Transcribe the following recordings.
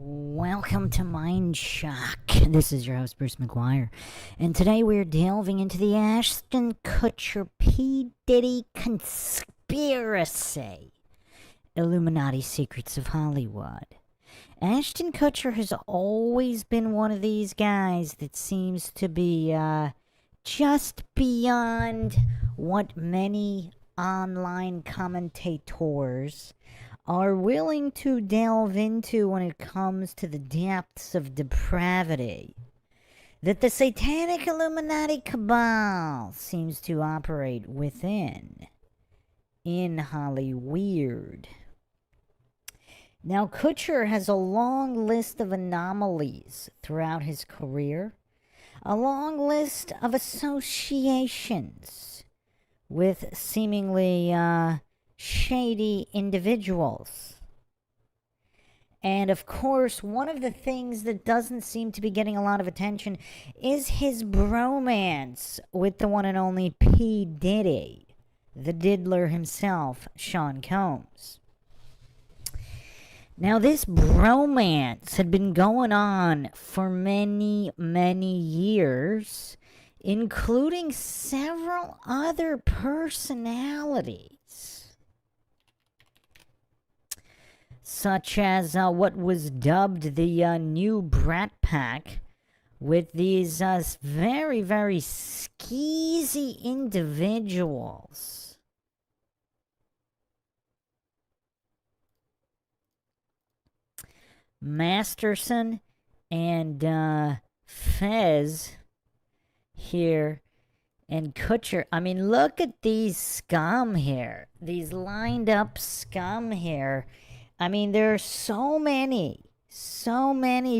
Welcome to MindShock. This is your host, Bruce McGuire. And today we're delving into the Ashton Kutcher P. Diddy conspiracy. Illuminati Secrets of Hollywood. Ashton Kutcher has always been one of these guys that seems to be just beyond what many online commentators are willing to delve into when it comes to the depths of depravity that the satanic Illuminati cabal seems to operate within in Hollywood. Now, Kutcher has a long list of anomalies throughout his career, a long list of associations with seemingly shady individuals. And of course, one of the things that doesn't seem to be getting a lot of attention is his bromance with the one and only P. Diddy, the diddler himself, Sean Combs. Now, this bromance had been going on for many, many years, including several other personalities, such as what was dubbed the new Brat Pack, with these very, very skeezy individuals. Masterson and Fez here, and Kutcher. I mean, look at these scum here. These lined up scum here. I mean, there are so many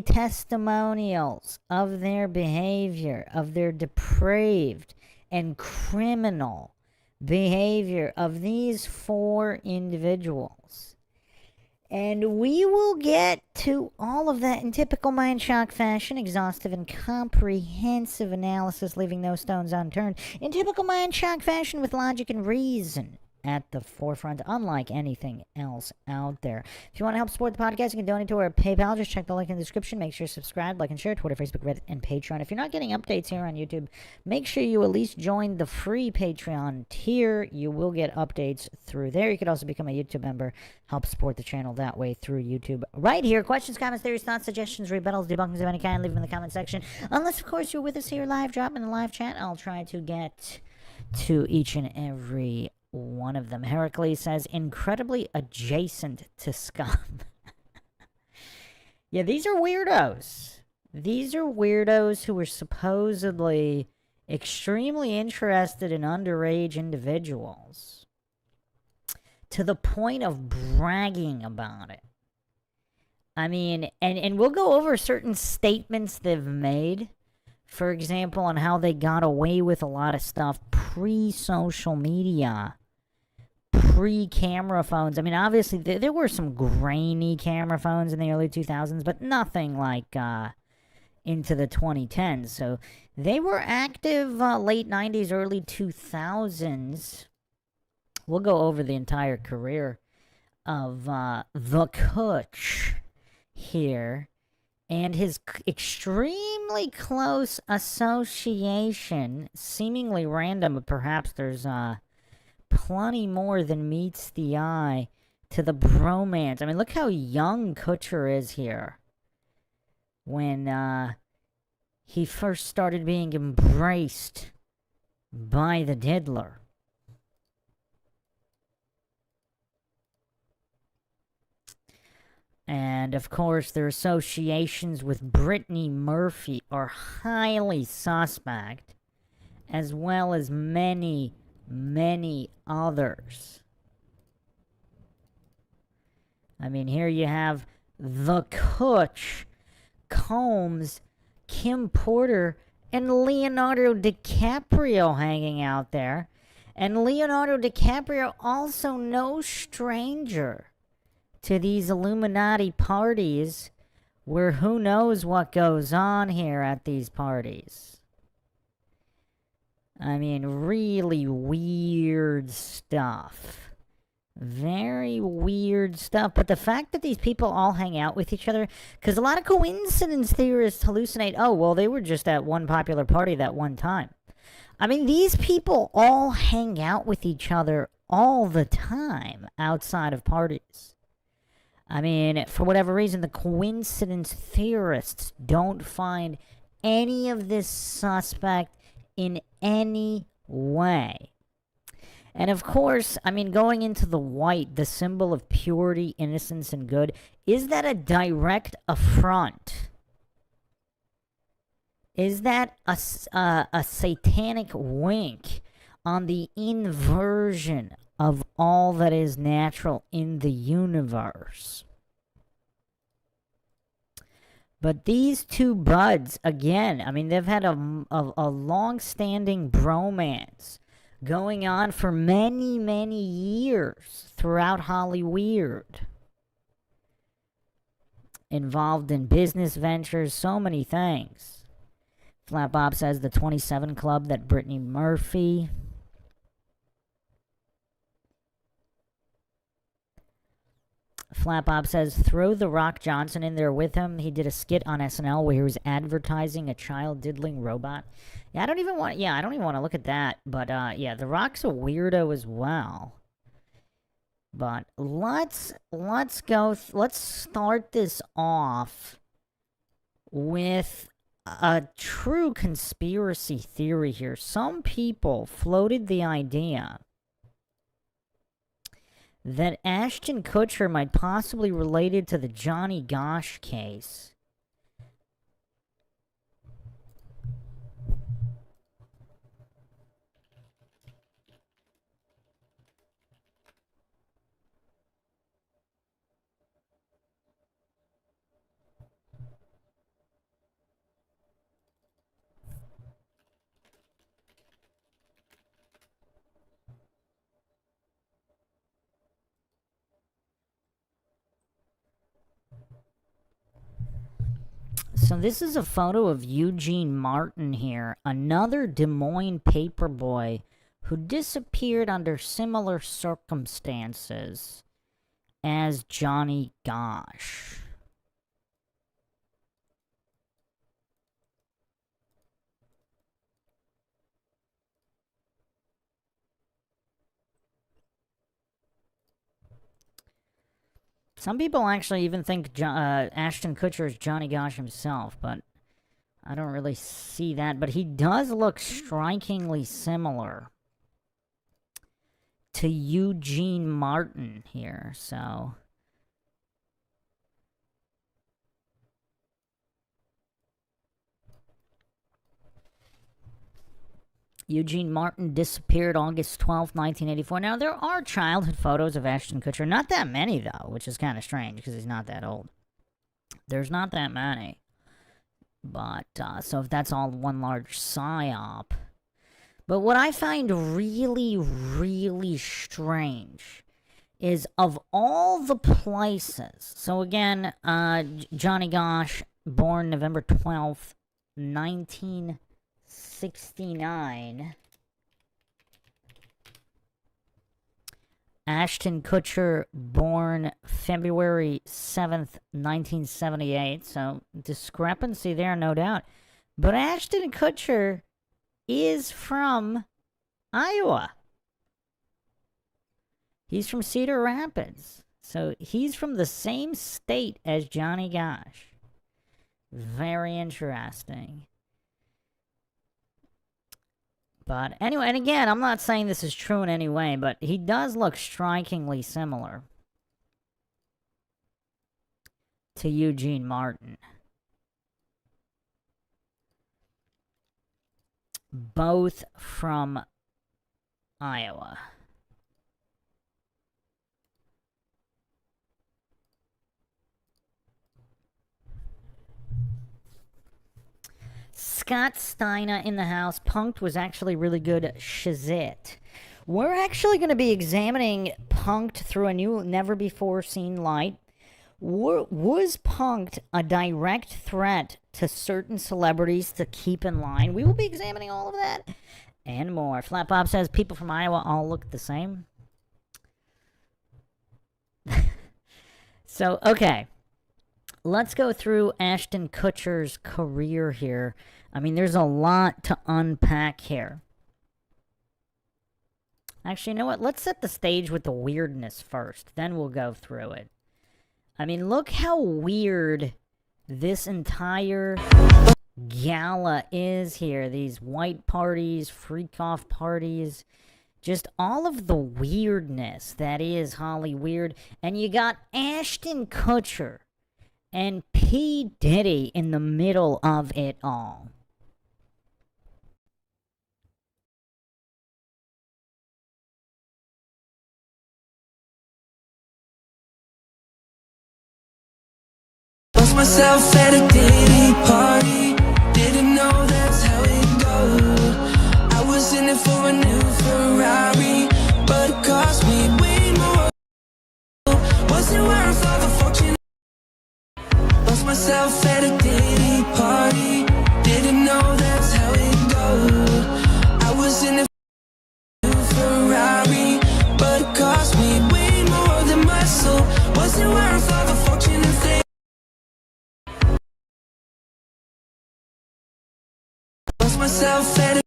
testimonials of their behavior, of their depraved and criminal behavior of these four individuals. And we will get to all of that in typical MindShock fashion, exhaustive and comprehensive analysis, leaving no stones unturned, in typical MindShock fashion with logic and reason at the forefront, unlike anything else out there. If you want to help support the podcast, you can donate to our PayPal. Just check the link in the description. Make sure you subscribe, like, and share. Twitter, Facebook, Reddit, and Patreon. If you're not getting updates here on YouTube, make sure you at least join the free Patreon tier. You will get updates through there. You could also become a YouTube member. Help support the channel that way through YouTube. Right here. Questions, comments, theories, thoughts, suggestions, rebuttals, debunkings of any kind, leave them in the comment section. Unless, of course, you're with us here live. Drop in the live chat. I'll try to get to each and every one of them. Heracles says, incredibly adjacent to scum. Yeah, these are weirdos. These are weirdos who are supposedly extremely interested in underage individuals to the point of bragging about it. I mean, and we'll go over certain statements they've made, for example, on how they got away with a lot of stuff pre-social media, pre-camera phones. I mean, obviously, there were some grainy camera phones in the early 2000s, but nothing like into the 2010s. So they were active late 90s, early 2000s. We'll go over the entire career of the Kutch here, and his extremely close association, seemingly random, but perhaps there's plenty more than meets the eye to the bromance. I mean, look how young Kutcher is here when he first started being embraced by the diddler. And, of course, their associations with Brittany Murphy are highly suspect, as well as many, many others. I mean, here you have the Kutch, Combs, Kim Porter, and Leonardo DiCaprio hanging out there. And Leonardo DiCaprio also no stranger to these Illuminati parties, where who knows what goes on here at these parties. I mean, really weird stuff Very weird stuff. But the fact that these people all hang out with each other, because a lot of coincidence theorists hallucinate, oh, well, they were just at one popular party that one time. I mean, these people all hang out with each other all the time outside of parties. I mean, for whatever reason, the coincidence theorists don't find any of this suspect in any way. And of course, I mean, going into the white, the symbol of purity, innocence, and good, is that a direct affront? Is that a satanic wink on the inversion of all that is natural in the universe? But these two buds, again, I mean, they've had a long-standing bromance going on for many, many years throughout Hollywood. Involved in business ventures, so many things. Flat Bob says the 27 Club, that Brittany Murphy. Flat Bob says, throw The Rock Johnson in there with him. He did a skit on SNL where he was advertising a child diddling robot. Yeah, I don't even want to look at that. But, yeah, The Rock's a weirdo as well. But let's start this off with a true conspiracy theory here. Some people floated the idea that Ashton Kutcher might possibly related to the Johnny Gosch case. So this is a photo of Eugene Martin here, another Des Moines paperboy who disappeared under similar circumstances as Johnny Gosch. Some people actually even think Ashton Kutcher is Johnny Gosch himself, but I don't really see that. But he does look strikingly similar to Eugene Martin here, so... Eugene Martin disappeared August 12th, 1984. Now, there are childhood photos of Ashton Kutcher. Not that many, though, which is kind of strange because he's not that old. There's not that many. But, so if that's all one large psyop. But what I find really, really strange is of all the places. So again, Johnny Gosch, born November 12th, 1969. Ashton Kutcher, born February 7th, 1978. So, discrepancy there, no doubt. But Ashton Kutcher is from Iowa. He's from Cedar Rapids. So, he's from the same state as Johnny Gosch. Very interesting. But anyway, and again, I'm not saying this is true in any way, but he does look strikingly similar to Eugene Martin. Both from Iowa. Scott Steiner in the house. Punked was actually really good. Shazit. We're actually going to be examining Punked through a new, never-before-seen light. Was Punked a direct threat to certain celebrities to keep in line? We will be examining all of that and more. Flat Bob says people from Iowa all look the same. So, okay. Let's go through Ashton Kutcher's career here. I mean, there's a lot to unpack here. Actually, you know what? Let's set the stage with the weirdness first. Then we'll go through it. I mean, look how weird this entire gala is here. These white parties, freak-off parties. Just all of the weirdness that is Holly Weird. And you got Ashton Kutcher and P. Diddy in the middle of it all. Lost myself at a Diddy party. Didn't know that's how it goes. I was in it for a new Ferrari, but it cost me way more. Wasn't worth all the fortune. Lost myself at a Diddy party. Didn't know that's how it goes. I was in it for a new Ferrari, but it cost me way more than my soul. Wasn't worth all the fortune and fame. Lost myself at a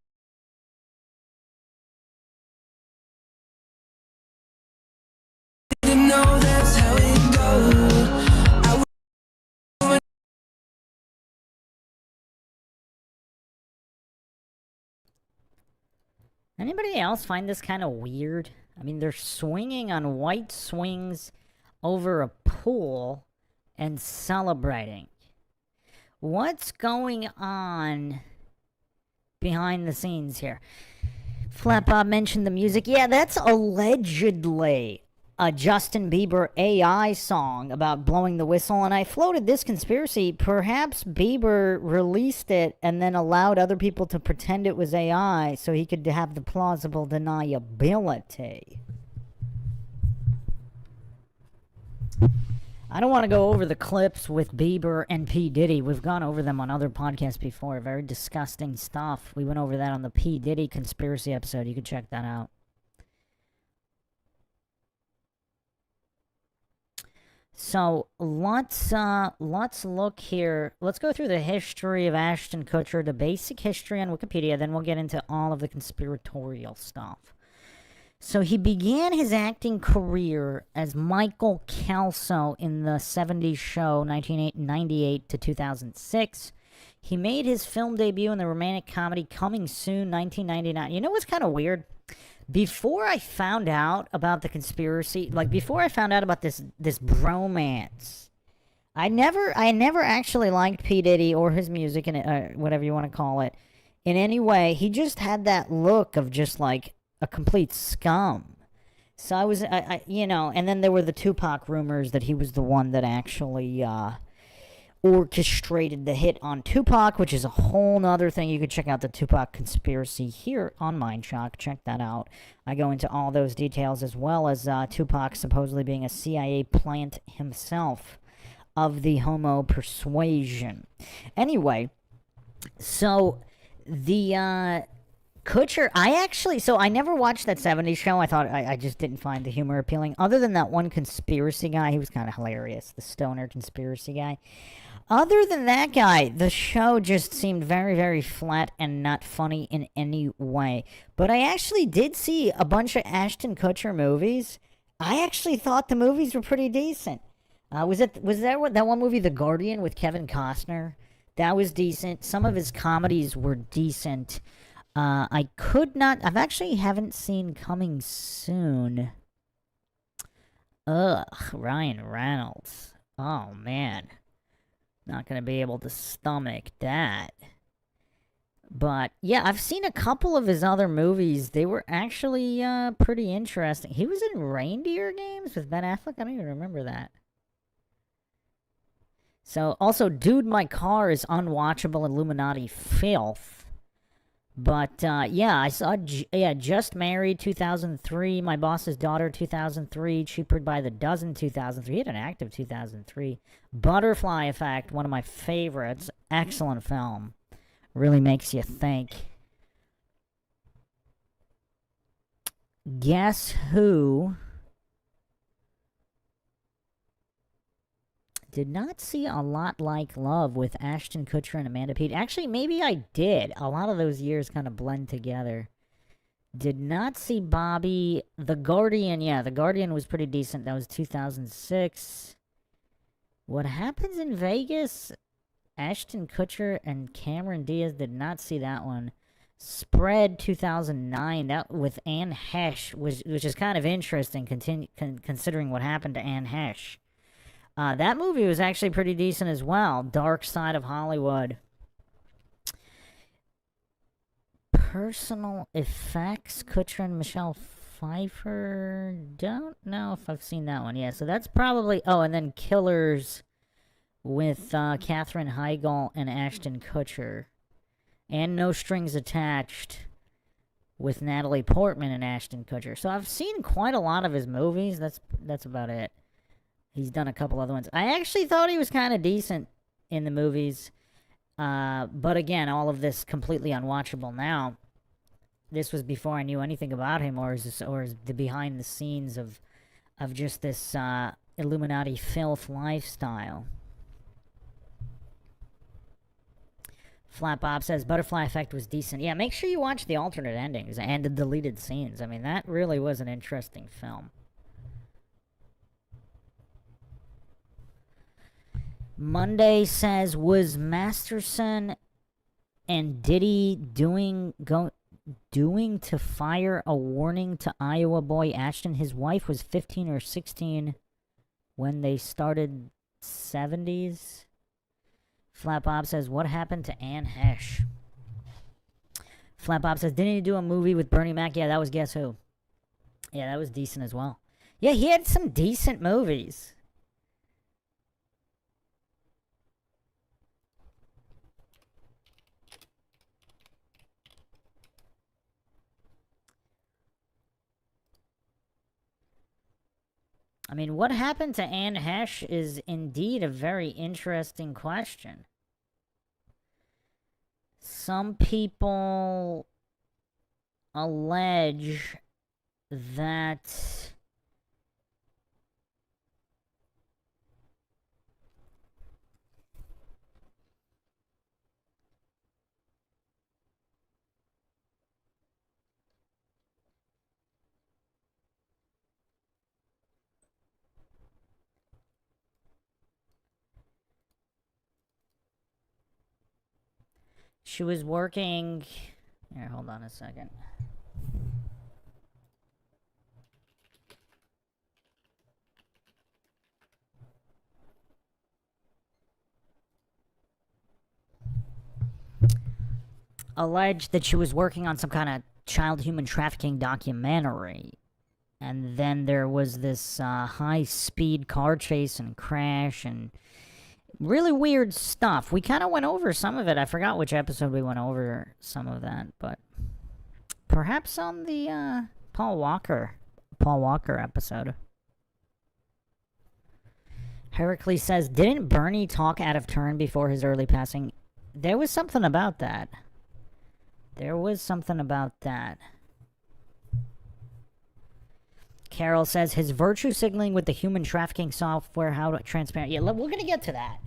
didn't know that's how it goes. Anybody else find this kind of weird? I mean, they're swinging on white swings over a pool and celebrating. What's going on behind the scenes here? Flat Bob mentioned the music. Yeah, that's allegedly a Justin Bieber AI song about blowing the whistle, and I floated this conspiracy. Perhaps Bieber released it and then allowed other people to pretend it was AI so he could have the plausible deniability. I don't want to go over the clips with Bieber and P. Diddy. We've gone over them on other podcasts before. Very disgusting stuff. We went over that on the P. Diddy conspiracy episode. You can check that out. So let's look here. Let's go through the history of Ashton Kutcher, the basic history on Wikipedia. Then we'll get into all of the conspiratorial stuff. So he began his acting career as Michael Kelso in the 70s show 1998 to 2006. He made his film debut in the romantic comedy Coming Soon 1999. You know what's kind of weird? Before I found out about the conspiracy, like before I found out about this bromance, I never actually liked P. Diddy or his music and whatever you want to call it in any way. He just had that look of just like a complete scum. So I was, you know, and then there were the Tupac rumors that he was the one that actually orchestrated the hit on Tupac, which is a whole nother thing. You could check out the Tupac conspiracy here on MindShock. Check that out. I go into all those details, as well as Tupac supposedly being a CIA plant himself of the homo persuasion. Anyway, so the Kutcher, I never watched that 70s show. I thought I just didn't find the humor appealing. Other than that one conspiracy guy, he was kind of hilarious, the stoner conspiracy guy. Other than that guy, the show just seemed very, very flat and not funny in any way. But I actually did see a bunch of Ashton Kutcher movies. I actually thought the movies were pretty decent. Was that one movie, The Guardian, with Kevin Costner? That was decent. Some of his comedies were decent. I haven't seen Coming Soon. Ugh, Ryan Reynolds. Oh, man. Not going to be able to stomach that. But, yeah, I've seen a couple of his other movies. They were actually pretty interesting. He was in Reindeer Games with Ben Affleck? I don't even remember that. So, also, Dude, My Car is unwatchable Illuminati filth. But, yeah, I saw, Just Married, 2003, My Boss's Daughter, 2003, Cheaper by the Dozen, 2003, he had an active 2003, Butterfly Effect, one of my favorites, excellent film, really makes you think. Guess Who Did not see A Lot Like Love with Ashton Kutcher and Amanda Peet. Actually, maybe I did. A lot of those years kind of blend together. Did not see Bobby. The Guardian, yeah, The Guardian was pretty decent. That was 2006. What Happens in Vegas? Ashton Kutcher and Cameron Diaz. Did not see that one. Spread 2009. That with Anne Hesh, which is kind of interesting, considering what happened to Anne Hesh. That movie was actually pretty decent as well. Dark Side of Hollywood. Personal Effects, Kutcher and Michelle Pfeiffer. Don't know if I've seen that one. Yeah, so that's probably... Oh, and then Killers with Katherine Heigl and Ashton Kutcher. And No Strings Attached with Natalie Portman and Ashton Kutcher. So I've seen quite a lot of his movies. That's about it. He's done a couple other ones. I actually thought he was kind of decent in the movies. But again, all of this completely unwatchable now. This was before I knew anything about him, or is the behind the scenes of just this Illuminati filth lifestyle. Flat Bob says Butterfly Effect was decent. Yeah, make sure you watch the alternate endings and the deleted scenes. I mean, that really was an interesting film. Monday says, was Masterson and Diddy doing to fire a warning to Iowa boy Ashton? His wife was 15 or 16 when they started 70s. Flat Bob says, what happened to Anne Hesh? Flat Bob says, didn't he do a movie with Bernie Mac? Yeah, that was Guess Who. Yeah, that was decent as well. Yeah, he had some decent movies. I mean, what happened to Anne Hesh is indeed a very interesting question. Some people allege that she was working... Here, hold on a second. Alleged that she was working on some kind of child human trafficking documentary. And then there was this high-speed car chase and crash and... really weird stuff. We kind of went over some of it. I forgot which episode we went over some of that, but perhaps on the Paul Walker episode. Heracles says, didn't Bernie talk out of turn before his early passing? There was something about that. Carol says, his virtue signaling with the human trafficking software, how transparent. Yeah, we're going to get to that.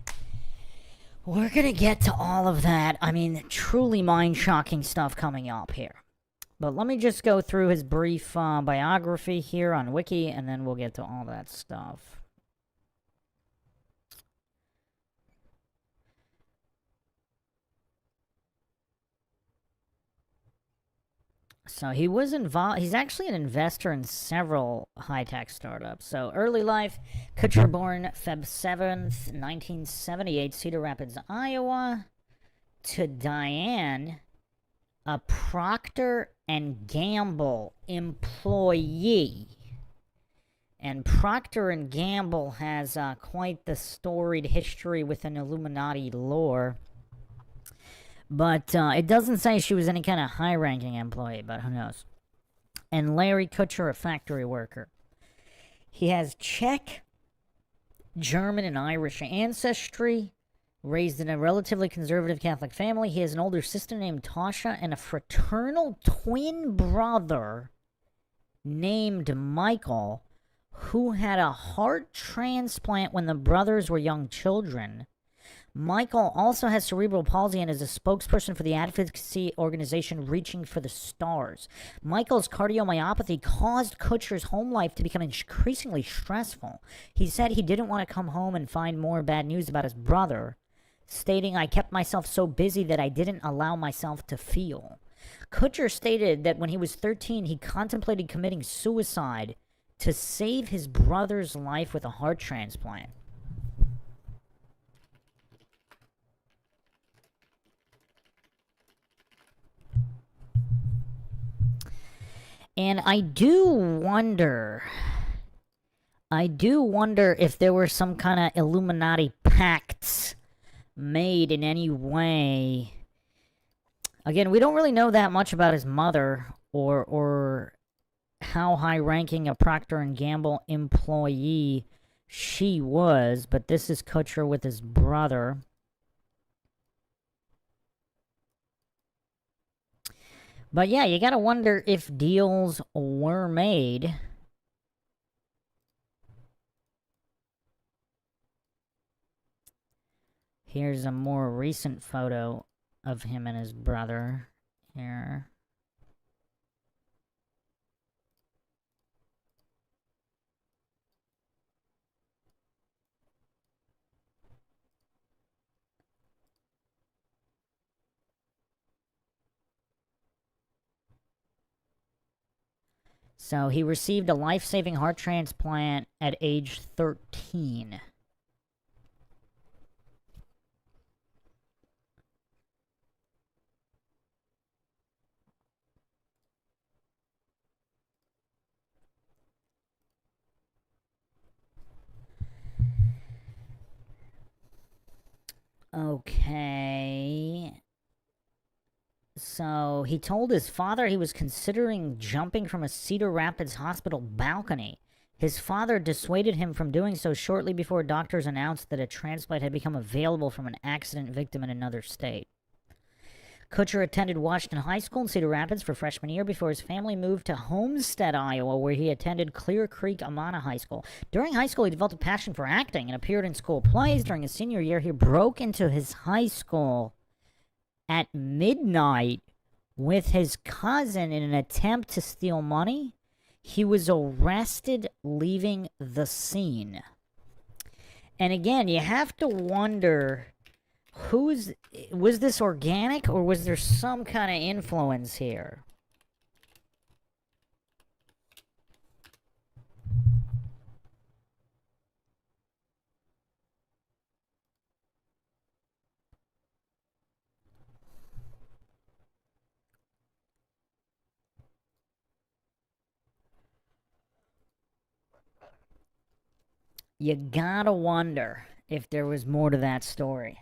We're going to get to all of that. I mean, truly mind-shocking stuff coming up here. But let me just go through his brief biography here on Wiki, and then we'll get to all that stuff. So he was involved. He's actually an investor in several high-tech startups. So early life, Kutcher born Feb 7th, 1978, Cedar Rapids, Iowa. To Diane, a Procter and Gamble employee. And Procter and Gamble has quite the storied history within Illuminati lore. But it doesn't say she was any kind of high-ranking employee, but who knows. And Larry Kutcher, a factory worker. He has Czech, German, and Irish ancestry. Raised in a relatively conservative Catholic family. He has an older sister named Tasha and a fraternal twin brother named Michael, who had a heart transplant when the brothers were young children. Michael also has cerebral palsy and is a spokesperson for the advocacy organization Reaching for the Stars. Michael's cardiomyopathy caused Kutcher's home life to become increasingly stressful. He said he didn't want to come home and find more bad news about his brother, stating, "I kept myself so busy that I didn't allow myself to feel." Kutcher stated that when he was 13, he contemplated committing suicide to save his brother's life with a heart transplant. And I do wonder if there were some kind of Illuminati pacts made in any way. Again, we don't really know that much about his mother or how high-ranking a Procter & Gamble employee she was, but this is Kutcher with his brother. But yeah, you gotta wonder if deals were made. Here's a more recent photo of him and his brother here. So he received a life-saving heart transplant at age 13. Okay. So he told his father he was considering jumping from a Cedar Rapids hospital balcony. His father dissuaded him from doing so shortly before doctors announced that a transplant had become available from an accident victim in another state. Kutcher attended Washington High School in Cedar Rapids for freshman year before his family moved to Homestead, Iowa, where he attended Clear Creek Amana High School. During high school, he developed a passion for acting and appeared in school plays. During his senior year, he broke into his high school at midnight with his cousin in an attempt to steal money. He was arrested leaving the scene. And again, you have to wonder, was this organic or was there some kind of influence here? You gotta wonder if there was more to that story.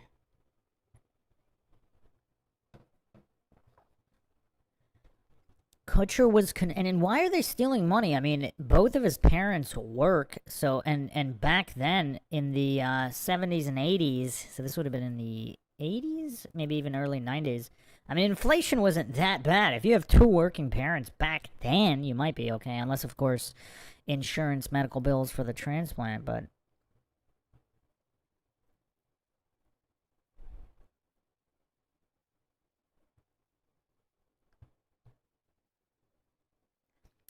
Kutcher was and why are they stealing money? I mean, both of his parents work, so and back then in the 70s and 80s, so this would have been in the 80s, maybe even early 90s. I mean, inflation wasn't that bad. If you have two working parents back then, you might be okay, unless of course insurance, medical bills for the transplant, but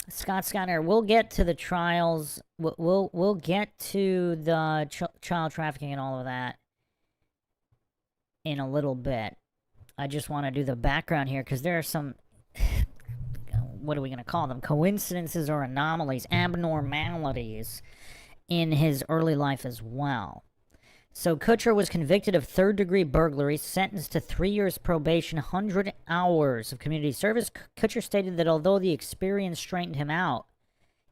Scott Sconner, we'll get to the trials. We'll get to the child trafficking and all of that in a little bit. I just want to do the background here because there are some, what are we going to call them? Coincidences or anomalies, abnormalities in his early life as well. So Kutcher was convicted of third-degree burglary, sentenced to 3 years probation, 100 hours of community service. Kutcher stated that although the experience straightened him out,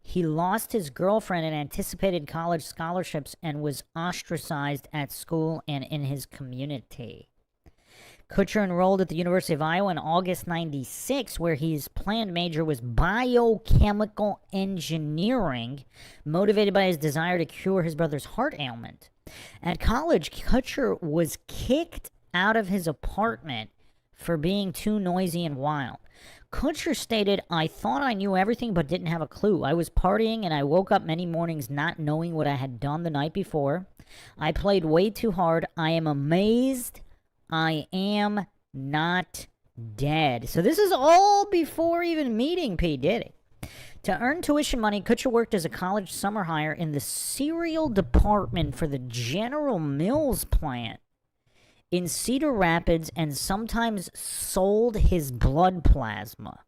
he lost his girlfriend and anticipated college scholarships and was ostracized at school and in his community. Kutcher enrolled at the University of Iowa in August 96, where his planned major was biochemical engineering, motivated by his desire to cure his brother's heart ailment. At college, Kutcher was kicked out of his apartment for being too noisy and wild. Kutcher stated, "I thought I knew everything but didn't have a clue. I was partying and I woke up many mornings not knowing what I had done the night before. I played way too hard. I am amazed I am not dead." So this is all before even meeting P. Diddy. To earn tuition money, Kutcher worked as a college summer hire in the cereal department for the General Mills plant in Cedar Rapids and sometimes sold his blood plasma.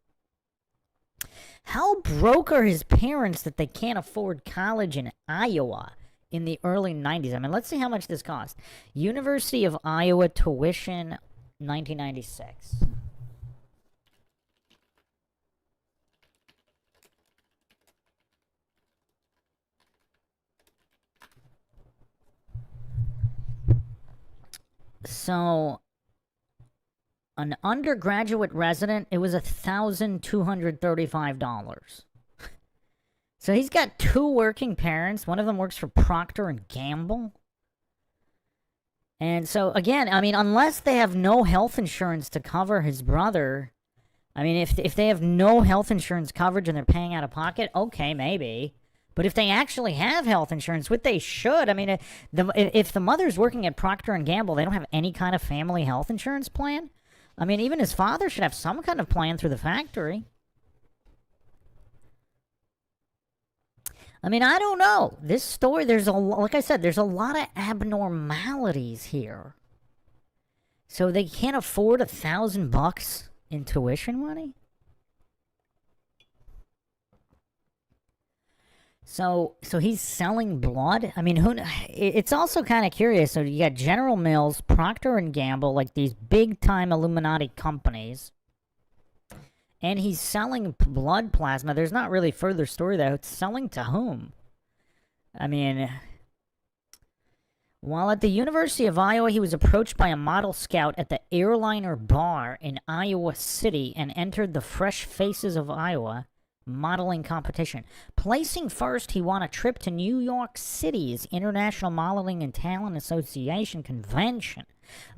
How broke are his parents that they can't afford college in Iowa in the early 90s? I mean, let's see how much this cost. University of Iowa tuition, 1996. So, an undergraduate resident, it was $1,235. So he's got two working parents. One of them works for Procter and Gamble. And so, again, I mean, unless they have no health insurance to cover his brother, I mean, if they have no health insurance coverage and they're paying out of pocket, okay, maybe. But if they actually have health insurance, which they should, I mean, if the mother's working at Procter and Gamble, they don't have any kind of family health insurance plan. I mean, even his father should have some kind of plan through the factory. I mean, I don't know. This story, like I said, there's a lot of abnormalities here. So they can't afford $1,000 in tuition money? So he's selling blood? I mean, it's also kind of curious. So you got General Mills, Procter and Gamble, like these big-time Illuminati companies. And he's selling blood plasma. There's not really further story, though. It's selling to whom? I mean, while at the University of Iowa, he was approached by a model scout at the Airliner Bar in Iowa City and entered the Fresh Faces of Iowa modeling competition. Placing first, he won a trip to New York City's International Modeling and Talent Association convention.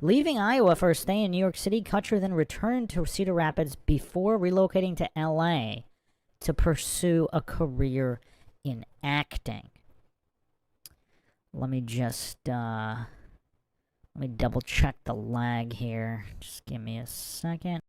Leaving Iowa for a stay in New York City, Kutcher then returned to Cedar Rapids before relocating to LA to pursue a career in acting. Let me just let me double check the lag here. Just give me a second.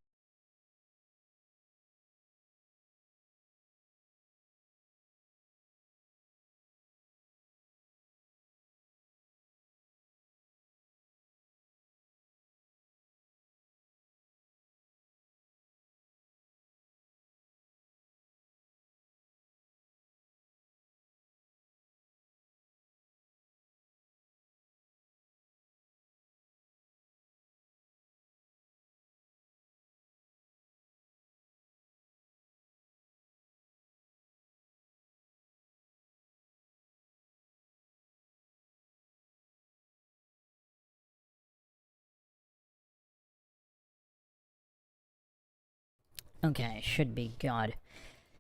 Okay, should be good.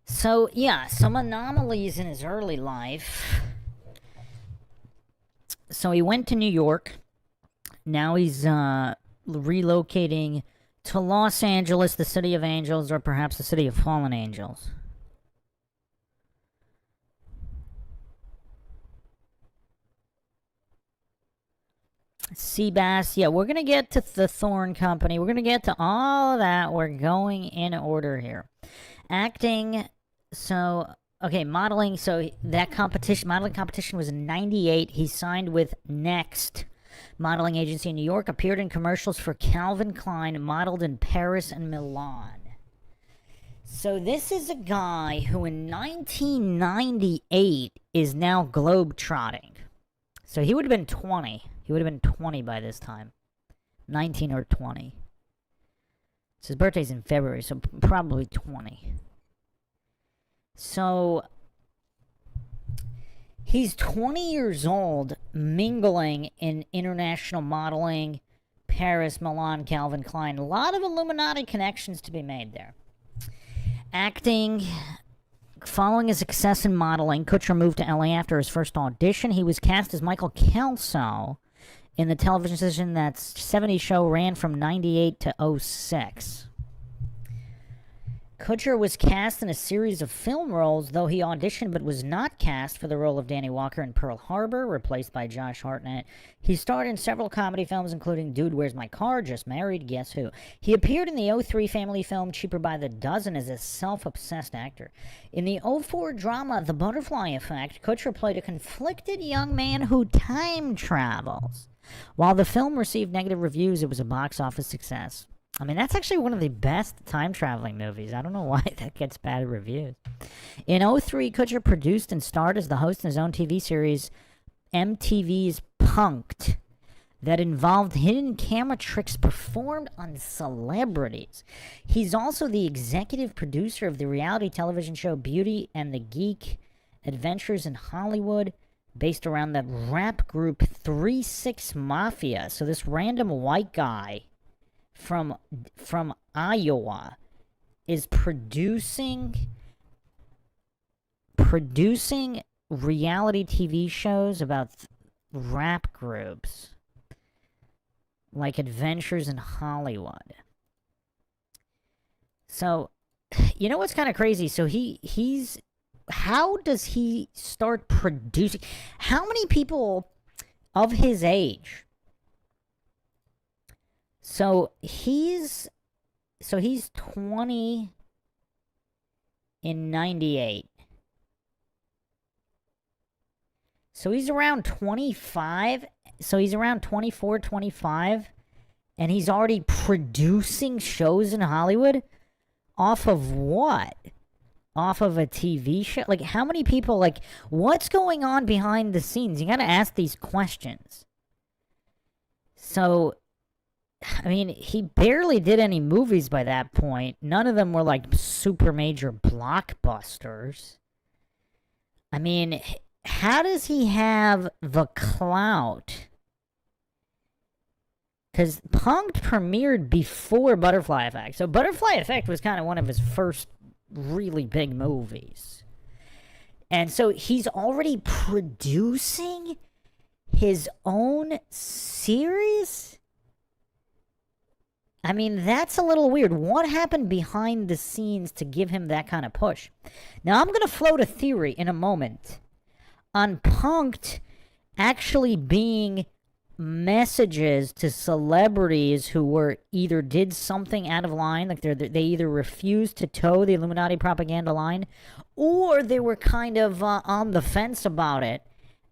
So, yeah, some anomalies in his early life. So he went to New York. Now he's relocating to Los Angeles, the City of Angels, or perhaps the City of Fallen Angels. Seabass, yeah, we're going to get to the Thorn Company. We're going to get to all of that. We're going in order here. Acting, so, okay, modeling. So that modeling competition was in 98. He signed with Next Modeling Agency in New York, appeared in commercials for Calvin Klein, modeled in Paris and Milan. So this is a guy who in 1998 is now globe-trotting. So he would have been 20. He would have been 20 by this time. 19 or 20. So his birthday's in February, so probably 20. So he's 20 years old, mingling in international modeling, Paris, Milan, Calvin Klein. A lot of Illuminati connections to be made there. Acting. Following his success in modeling, Kutcher moved to LA after his first audition. He was cast as Michael Kelso in the television station that 70s show ran from 98 to 06. Kutcher was cast in a series of film roles, though he auditioned but was not cast for the role of Danny Walker in Pearl Harbor, replaced by Josh Hartnett. He starred in several comedy films, including Dude, Where's My Car?, Just Married, Guess Who? He appeared in the 2003 family film Cheaper by the Dozen as a self-obsessed actor. In the 2004 drama The Butterfly Effect, Kutcher played a conflicted young man who time travels. While the film received negative reviews, it was a box office success. I mean, that's actually one of the best time-traveling movies. I don't know why that gets bad reviews. In 2003, Kutcher produced and starred as the host in his own TV series, MTV's Punk'd, that involved hidden camera tricks performed on celebrities. He's also the executive producer of the reality television show Beauty and the Geek Adventures in Hollywood, based around the rap group 3-6 Mafia. So this random white guy from Iowa is producing reality TV shows about rap groups like Adventures in Hollywood. So, you know what's kind of crazy? So he's how does he start producing? How many people of his age? So he's 20 in 98. So he's around 25. So he's around 24, 25. And he's already producing shows in Hollywood? Off of what? Off of a TV show? Like, how many people, like, what's going on behind the scenes? You gotta ask these questions. So, I mean, he barely did any movies by that point. None of them were, like, super major blockbusters. I mean, how does he have the clout? Because Punk'd premiered before Butterfly Effect. So Butterfly Effect was kind of one of his first really big movies. And so he's already producing his own series? I mean, that's a little weird. What happened behind the scenes to give him that kind of push? Now, I'm going to float a theory in a moment on Punk'd actually being messages to celebrities who were either did something out of line, like they either refused to toe the Illuminati propaganda line, or they were kind of on the fence about it.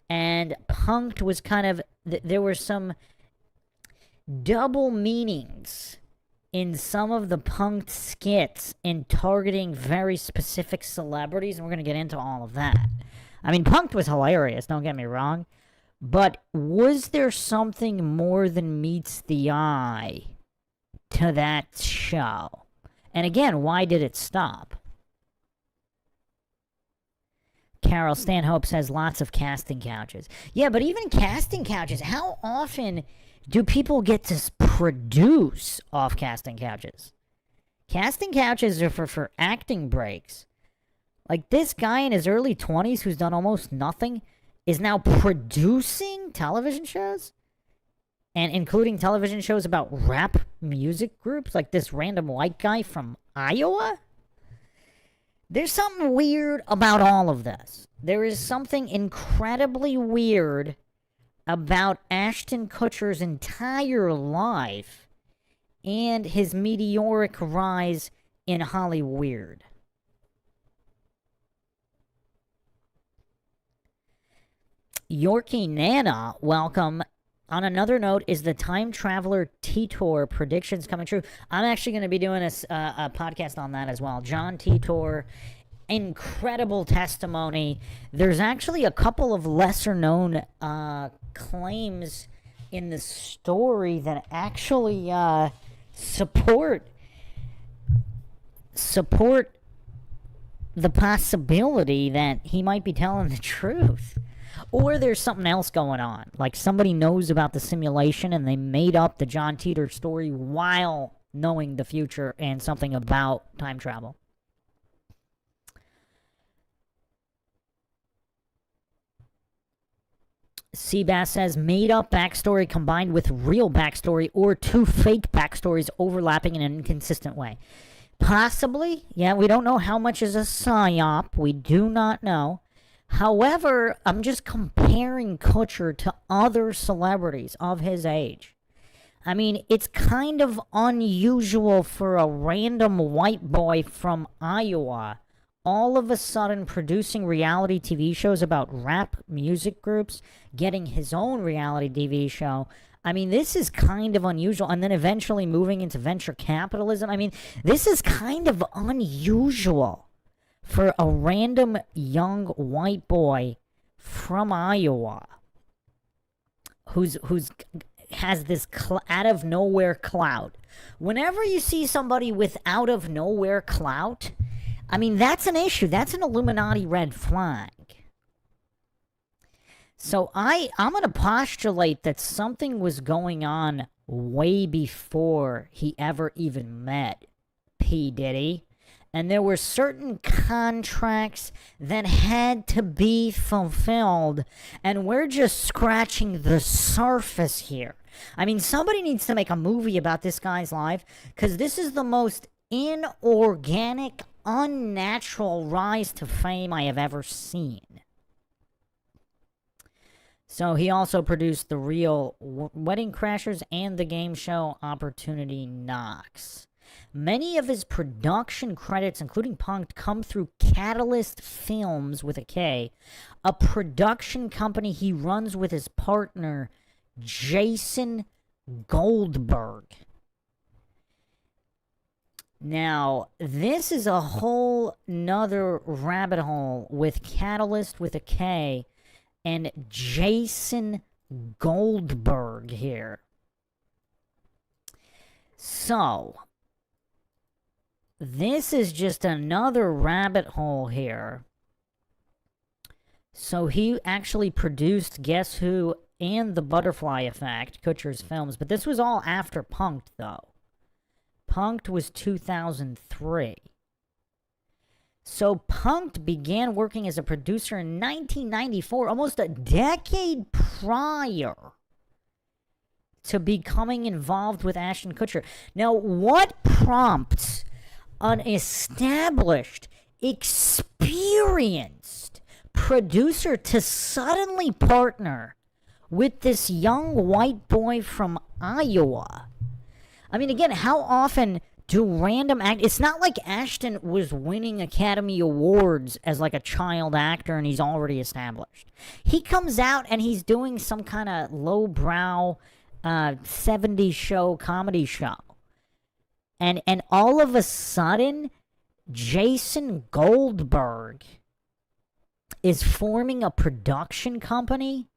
And Punk'd was kind of, there were some double meanings in some of the Punk'd skits in targeting very specific celebrities, and we're going to get into all of that. I mean, Punk'd was hilarious, don't get me wrong, but was there something more than meets the eye to that show? And again, why did it stop? Carol Stanhope says lots of casting couches. Yeah, but even casting couches, how often do people get to produce off casting couches? Casting couches are for acting breaks. Like this guy in his early 20s who's done almost nothing is now producing television shows? And including television shows about rap music groups, like this random white guy from Iowa? There's something weird about all of this. There is something incredibly weird about Ashton Kutcher's entire life and his meteoric rise in Hollyweird. Yorkie Nana, welcome. On another note, is the Time Traveler Titor predictions coming true? I'm actually going to be doing a podcast on that as well. John Titor, incredible testimony. There's actually a couple of lesser-known claims in the story that actually support the possibility that he might be telling the truth. Or there's something else going on. Like somebody knows about the simulation and they made up the John Titor story while knowing the future and something about time travel. Seabass says made up backstory combined with real backstory or two fake backstories overlapping in an inconsistent way. Possibly. Yeah, we don't know how much is a psyop. We do not know. However, I'm just comparing Kutcher to other celebrities of his age. I mean, it's kind of unusual for a random white boy from Iowa all of a sudden producing reality TV shows about rap music groups, getting his own reality TV show. I mean, this is kind of unusual. And then eventually moving into venture capitalism. I mean, this is kind of unusual for a random young white boy from Iowa who's has this out of nowhere clout. Whenever you see somebody with out of nowhere clout, I mean, that's an issue. That's an Illuminati red flag. So I'm going to postulate that something was going on way before he ever even met P. Diddy. And there were certain contracts that had to be fulfilled. And we're just scratching the surface here. I mean, somebody needs to make a movie about this guy's life, because this is the most inorganic, unnatural rise to fame I have ever seen. So he also produced The Real Wedding Crashers and the game show Opportunity Knocks. Many of his production credits, including Punk'd, come through Catalyst Films with a K, a production company he runs with his partner, Jason Goldberg. Now, this is a whole nother rabbit hole with Catalyst with a K and Jason Goldberg here. So, this is just another rabbit hole here. So he actually produced Guess Who and The Butterfly Effect, Kutcher's films, but this was all after Punk'd, though. Punk'd was 2003. So Punk'd began working as a producer in 1994, almost a decade prior to becoming involved with Ashton Kutcher. Now, what prompts an established, experienced producer to suddenly partner with this young white boy from Iowa? I mean, again, how often do random it's not like Ashton was winning Academy Awards as like a child actor and he's already established. He comes out and he's doing some kind of lowbrow 70s show, comedy show. And all of a sudden, Jason Goldberg is forming a production company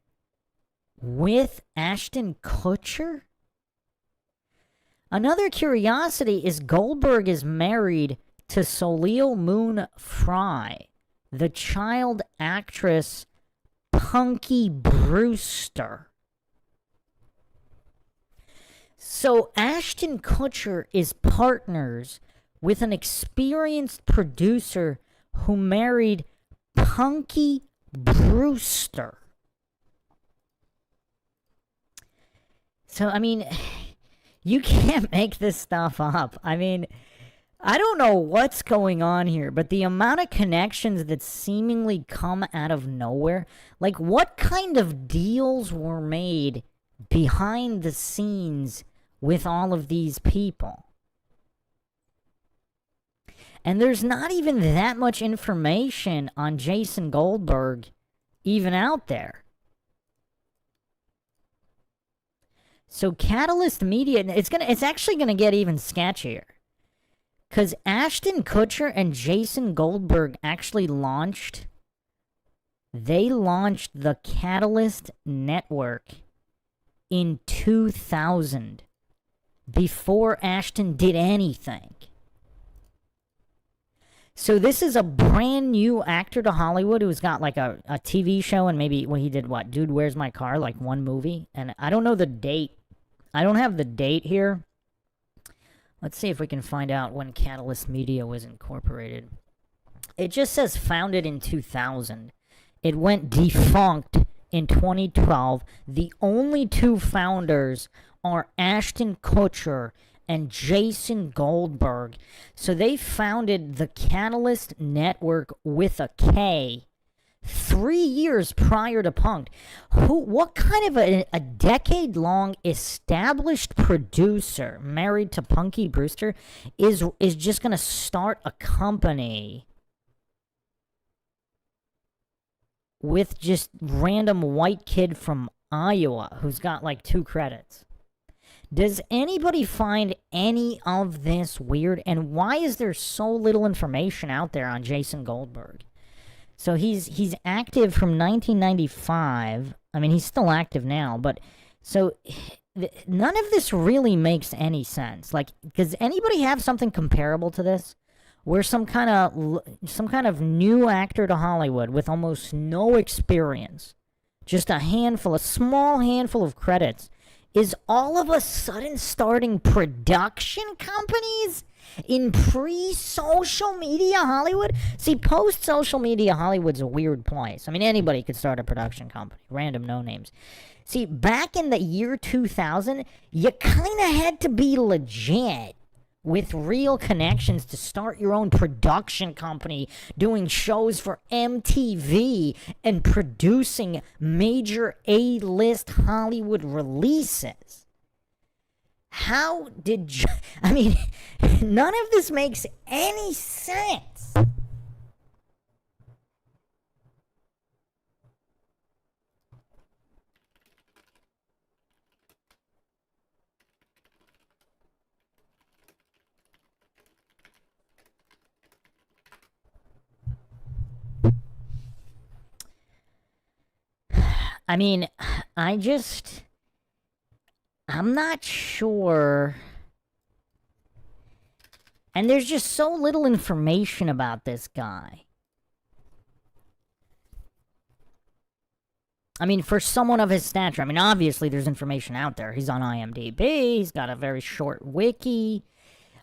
with Ashton Kutcher? Another curiosity is Goldberg is married to Soleil Moon Frye, the child actress Punky Brewster. So Ashton Kutcher is partners with an experienced producer who married Punky Brewster. So, I mean, you can't make this stuff up. I mean, I don't know what's going on here, but the amount of connections that seemingly come out of nowhere, like what kind of deals were made behind the scenes with all of these people? And there's not even that much information on Jason Goldberg even out there. So Catalyst Media, it's actually gonna get even sketchier, because Ashton Kutcher and Jason Goldberg actually launched the Catalyst Network in 2000, before Ashton did anything. So this is a brand new actor to Hollywood who's got like a TV show, and maybe he did what? Dude, Where's My Car? Like one movie. And I don't know the date. I don't have the date here. Let's see if we can find out when Catalyst Media was incorporated. It just says founded in 2000. It went defunct in 2012. The only two founders are Ashton Kutcher and Jason Goldberg. So they founded the Catalyst Network with a K 3 years prior to Punk'd. What kind of a decade-long established producer married to Punky Brewster is just going to start a company with just random white kid from Iowa who's got like 2 credits? Does anybody find any of this weird? And why is there so little information out there on Jason Goldberg? So he's active from 1995. I mean, he's still active now, but so none of this really makes any sense. Like, does anybody have something comparable to this, where some kind of new actor to Hollywood with almost no experience, just a small handful of credits, is all of a sudden starting production companies in pre-social media Hollywood? See, post-social media Hollywood's a weird place. I mean, anybody could start a production company, random no-names. See, back in the year 2000, you kind of had to be legit with real connections to start your own production company, doing shows for MTV and producing major A-list Hollywood releases. How did I mean, none of this makes any sense. I mean, I'm not sure. And there's just so little information about this guy. I mean, for someone of his stature, I mean, obviously there's information out there. He's on IMDb, he's got a very short wiki.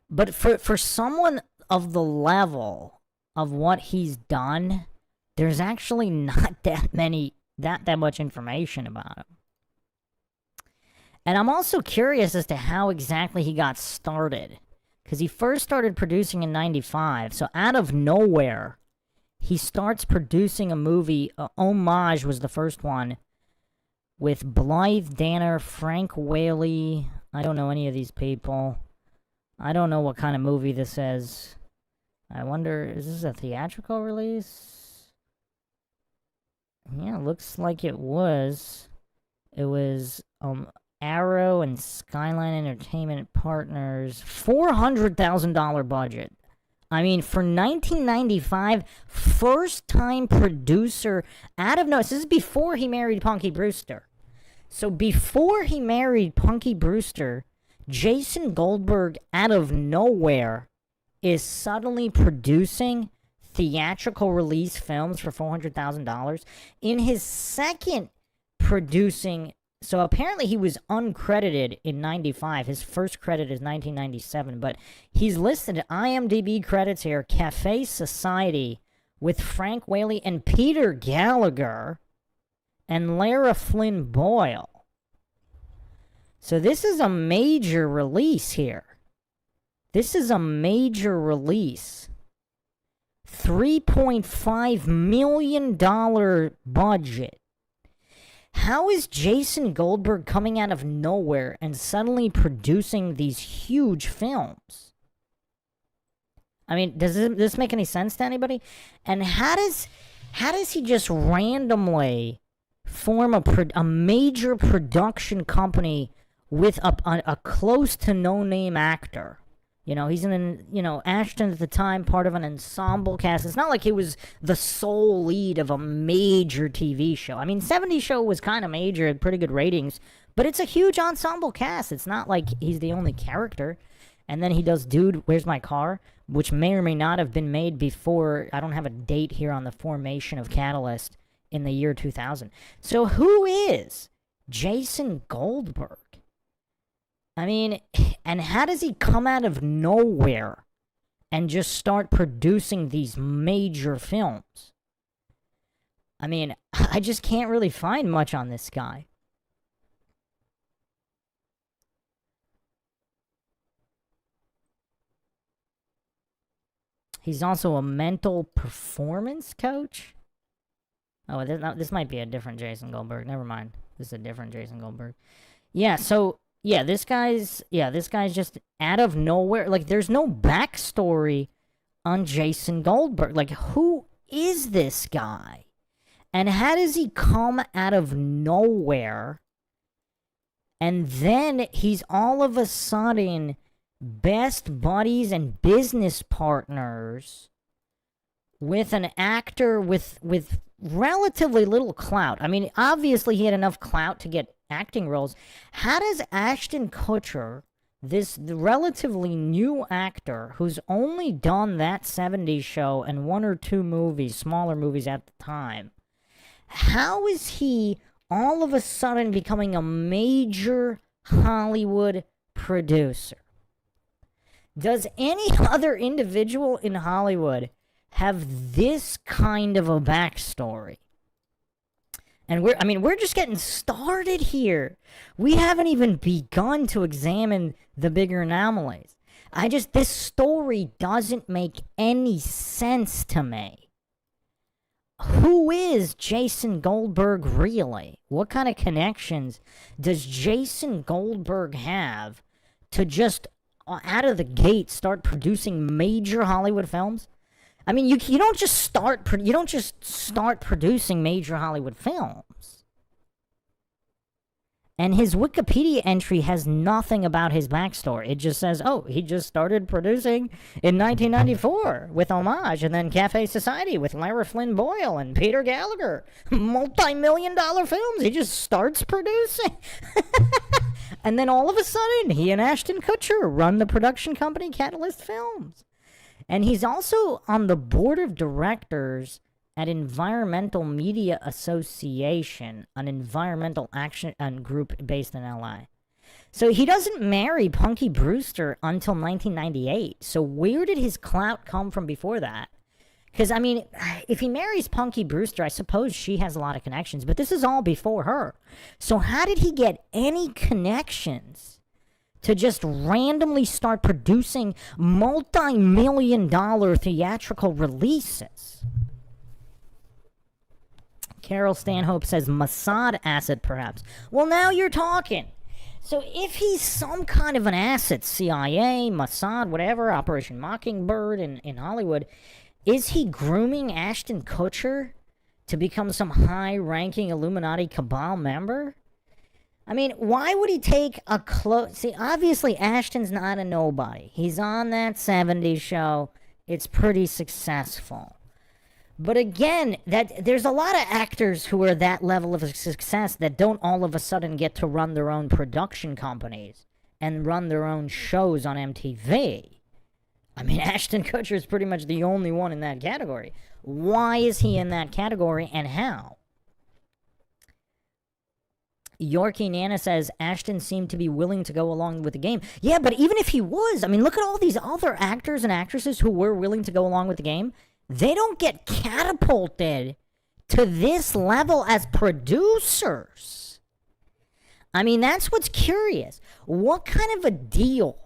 But for someone of the level of what he's done, there's actually not that much information about him. And I'm also curious as to how exactly he got started. Because he first started producing in 95, so out of nowhere, he starts producing a movie. Homage was the first one, with Blythe Danner, Frank Whaley. I don't know any of these people. I don't know what kind of movie this is. I wonder, is this a theatrical release? Yeah, looks like it was. It was Arrow and Skyline Entertainment Partners. $400,000 budget. I mean, for 1995, first-time producer out of nowhere. This is before he married Punky Brewster. So before he married Punky Brewster, Jason Goldberg, out of nowhere, is suddenly producing theatrical release films for $400,000. In his second producing, so apparently he was uncredited in 95. His first credit is 1997, but he's listed IMDb credits here, Cafe Society with Frank Whaley and Peter Gallagher and Lara Flynn Boyle. So this is a major release here. This is a major release. $3.5 million budget. How is Jason Goldberg coming out of nowhere and suddenly producing these huge films? I mean, does this make any sense to anybody? And how does he just randomly form a major production company with a close to no name actor? You know, he's ASHTON at the time, part of an ensemble cast. It's not like he was the sole lead of a major TV show. I mean, 70s Show was kind of major, had pretty good ratings, but it's a huge ensemble cast. It's not like he's the only character. And then he does Dude, Where's My Car?, which may or may not have been made before. I don't have a date here on the formation of Catalyst in the year 2000. So who is Jason Goldberg? I mean, and how does he come out of nowhere and just start producing these major films? I mean, I just can't really find much on this guy. He's also a mental performance coach. Oh, this might be a different Jason Goldberg. Never mind. This is a different Jason Goldberg. Yeah, so, yeah, this guy's just out of nowhere. Like, there's no backstory on Jason Goldberg. Like, who is this guy? And how does he come out of nowhere? And then he's all of a sudden best buddies and business partners with an actor with relatively little clout. I mean, obviously he had enough clout to get acting roles. How does Ashton Kutcher, this relatively new actor who's only done that 70s show and one or two movies, smaller movies at the time, how is he all of a sudden becoming a major Hollywood producer? Does any other individual in Hollywood have this kind of a backstory? And we're just getting started here. We haven't even begun to examine the bigger anomalies. This story doesn't make any sense to me. Who is Jason Goldberg really? What kind of connections does Jason Goldberg have to just out of the gate start producing major Hollywood films? I mean, you don't just start producing major Hollywood films. And his Wikipedia entry has nothing about his backstory. It just says, oh, he just started producing in 1994 with Homage, and then Cafe Society with Lara Flynn Boyle and Peter Gallagher. Multi-million-dollar films. He just starts producing. And then all of a sudden, he and Ashton Kutcher run the production company Catalyst Films. And he's also on the board of directors at Environmental Media Association, an environmental action group based in LA. So he doesn't marry Punky Brewster until 1998. So where did his clout come from before that? Because, I mean, if he marries Punky Brewster, I suppose she has a lot of connections, but this is all before her. So how did he get any connections to just randomly start producing multi-million-dollar theatrical releases? Carol Stanhope says Mossad asset, perhaps. Well, now you're talking. So if he's some kind of an asset, CIA, Mossad, whatever, Operation Mockingbird in Hollywood, is he grooming Ashton Kutcher to become some high-ranking Illuminati cabal member? I mean, why would he take a close... See, obviously, Ashton's not a nobody. He's on that 70s show. It's pretty successful. But again, there's a lot of actors who are that level of success that don't all of a sudden get to run their own production companies and run their own shows on MTV. I mean, Ashton Kutcher is pretty much the only one in that category. Why is he in that category, and how? Yorkie Nana says Ashton seemed to be willing to go along with the game. Yeah, but even if he was, I mean, look at all these other actors and actresses who were willing to go along with the game. They don't get catapulted to this level as producers. I mean, that's what's curious. What kind of a deal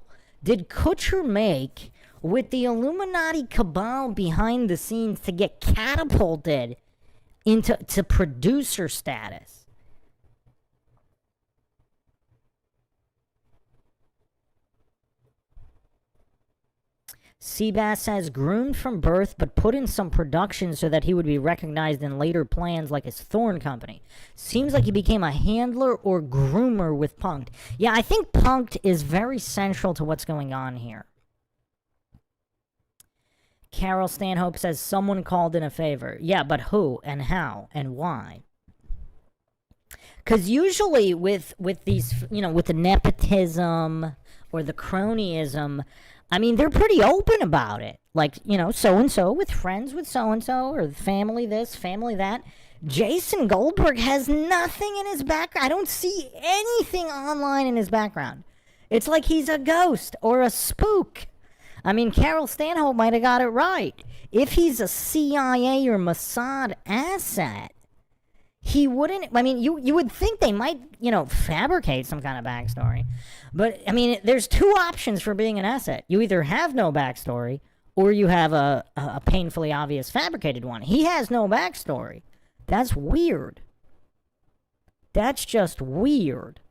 did Kutcher make with the Illuminati cabal behind the scenes to get catapulted into producer status? Seabass says, groomed from birth, but put in some production so that he would be recognized in later plans like his Thorn company. Seems like he became a handler or groomer with Punk'd. Yeah, I think Punk'd is very central to what's going on here. Carol Stanhope says, someone called in a favor. Yeah, but who and how and why? Because usually with these, with the nepotism or the cronyism, I mean, they're pretty open about it. Like, so-and-so with friends with so-and-so, or family this, family that. Jason Goldberg has nothing in his background. I don't see anything online in his background. It's like he's a ghost or a spook. I mean, Carol Stanhope might have got it right. If he's a CIA or Mossad asset, he wouldn't... I mean, you would think they might, fabricate some kind of backstory. But, I mean, there's two options for being an asset. You either have no backstory, or you have a painfully obvious fabricated one. He has no backstory. That's weird. That's just weird.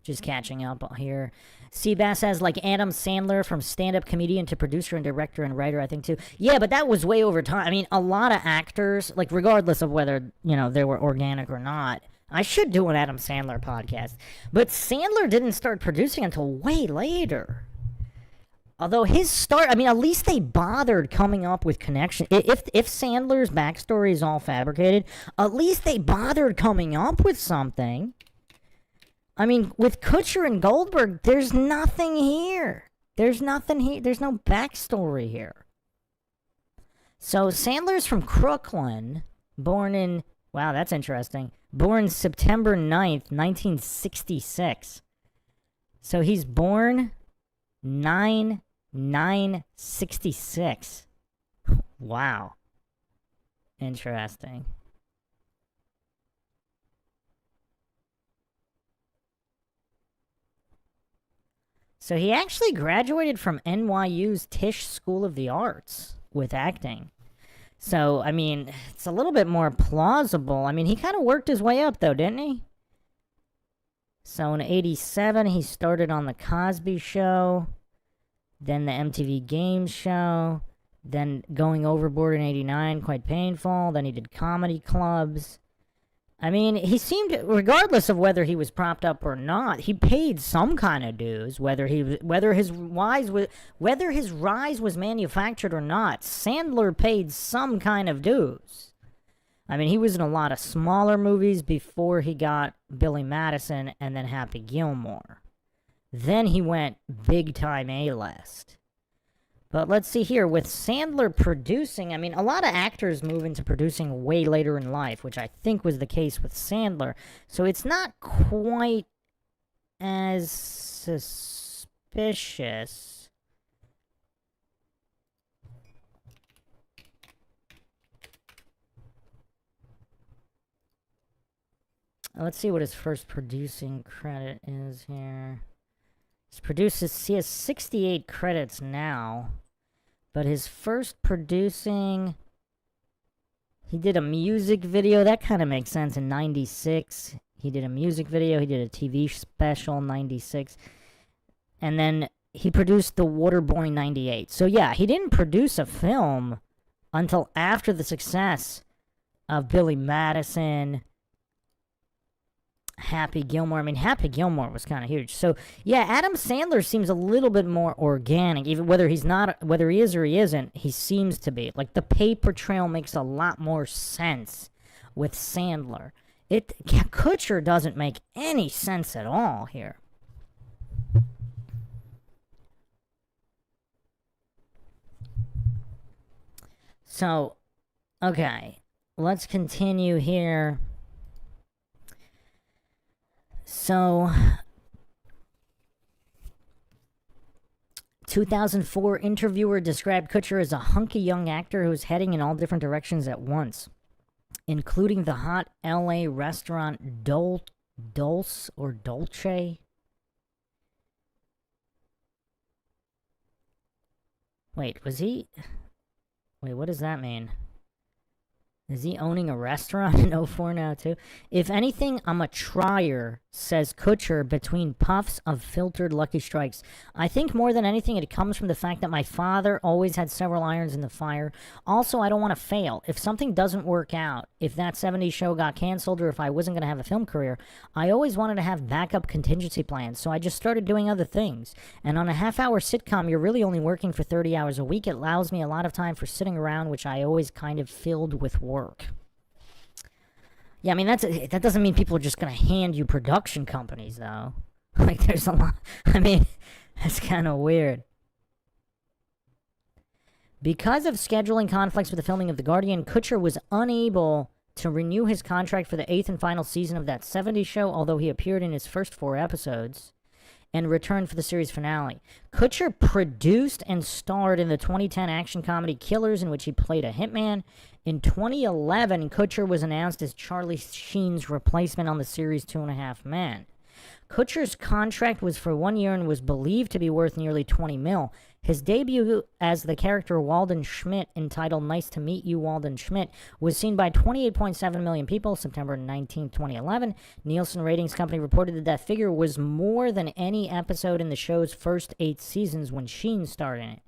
Just catching up here. Seabass says, like Adam Sandler, from stand-up comedian to producer and director and writer, I think, too. Yeah, but that was way over time. I mean, a lot of actors, like, regardless of whether, you know, they were organic or not, I should do an Adam Sandler podcast. But Sandler didn't start producing until way later. Although his start, I mean, at least they bothered coming up with connection. If Sandler's backstory is all fabricated, at least they bothered coming up with something. I mean, with Kutcher and Goldberg, there's nothing here. There's nothing here. There's no backstory here. So Sandler's from Crooklyn, born in, wow, that's interesting. Born September 9th, 1966. So he's born 9/9/66. Wow. Interesting. So he actually graduated from NYU's Tisch School of the Arts with acting. So, I mean, it's a little bit more plausible. I mean, he kind of worked his way up, though, didn't he? So in 87, he started on The Cosby Show, then the MTV Games Show, then Going Overboard in 89, quite painful. Then he did comedy clubs. I mean, he seemed, regardless of whether he was propped up or not, he paid some kind of dues. Whether his rise was manufactured or not, Sandler paid some kind of dues. I mean, he was in a lot of smaller movies before he got Billy Madison and then Happy Gilmore. Then he went big time A-list. But let's see here, with Sandler producing, I mean, a lot of actors move into producing way later in life, which I think was the case with Sandler. So it's not quite as suspicious. Let's see what his first producing credit is here. He has 68 credits now, but his first producing, he did a music video. That kind of makes sense. In 96, he did a music video. He did a TV special in 96, and then he produced The Waterboy 98. So yeah, he didn't produce a film until after the success of Billy Madison, Happy Gilmore. I mean, Happy Gilmore was kind of huge. So, yeah, Adam Sandler seems a little bit more organic. Even whether he is or he isn't, he seems to be. Like, the paper trail makes a lot more sense with Sandler. Kutcher doesn't make any sense at all here. So, okay, let's continue here. So, 2004 interviewer described Kutcher as a hunky young actor who was heading in all different directions at once, including the hot LA restaurant Dulce or Dolce. Wait, what does that mean? Is he owning a restaurant in 04 now, too? If anything, I'm a trier, says Kutcher, between puffs of filtered Lucky Strikes. I think more than anything, it comes from the fact that my father always had several irons in the fire. Also, I don't want to fail. If something doesn't work out, if that 70s show got canceled, or if I wasn't going to have a film career, I always wanted to have backup contingency plans, so I just started doing other things. And on a half-hour sitcom, you're really only working for 30 hours a week. It allows me a lot of time for sitting around, which I always kind of filled with work. Yeah, I mean, that doesn't mean people are just going to hand you production companies, though. Like, there's a lot. I mean, that's kind of weird. Because of scheduling conflicts with the filming of The Guardian, Kutcher was unable to renew his contract for the 8th and final season of that 70s show, although he appeared in his first 4 episodes. and returned for the series finale. Kutcher produced and starred in the 2010 action comedy Killers, in which he played a hitman. In 2011, Kutcher was announced as Charlie Sheen's replacement on the series 2.5 Men. Kutcher's contract was for 1 year and was believed to be worth nearly 20 mil. His debut as the character Walden Schmidt, entitled Nice to Meet You, Walden Schmidt, was seen by 28.7 million people September 19, 2011. Nielsen Ratings Company reported that that figure was more than any episode in the show's first 8 seasons when Sheen starred in it.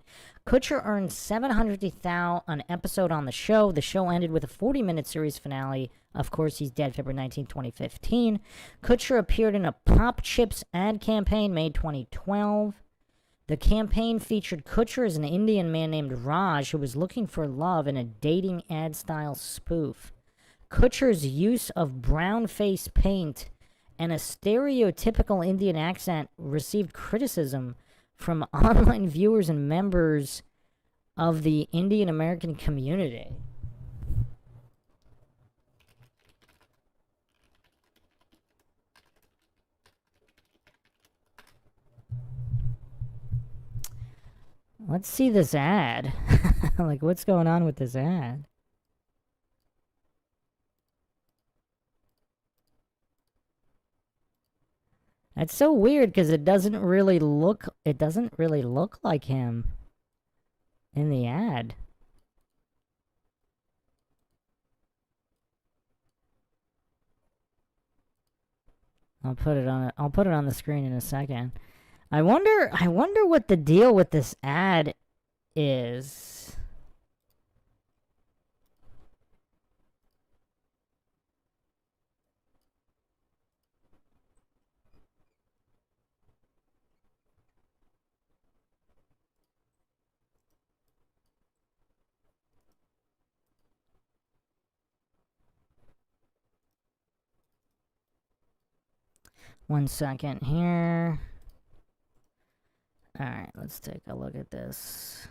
Kutcher earned $750,000 an episode on the show. The show ended with a 40-minute series finale. Of course, he's dead February 19, 2015. Kutcher appeared in a Pop Chips ad campaign made 2012. The campaign featured Kutcher as an Indian man named Raj who was looking for love in a dating ad-style spoof. Kutcher's use of brown face paint and a stereotypical Indian accent received criticism from online viewers and members of the Indian American community. Let's see this ad. Like, what's going on with this ad? That's so weird because it doesn't really look like him in the ad. I'll put it on the screen in a second. I wonder what the deal with this ad is. One second here. Alright, let's take a look at this.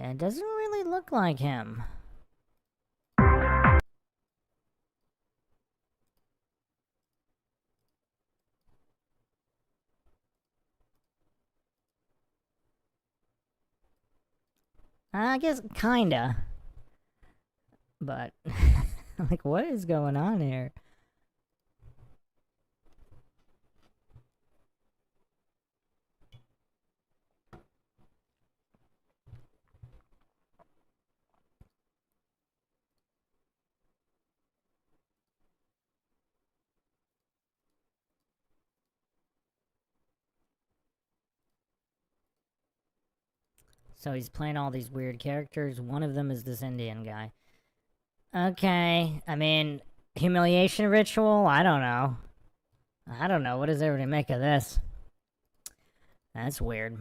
It doesn't really look like him. I guess kinda. But, like, what is going on here? So he's playing all these weird characters. One of them is this Indian guy. Okay, I mean, humiliation ritual? I don't know. What does everybody make of this? That's weird.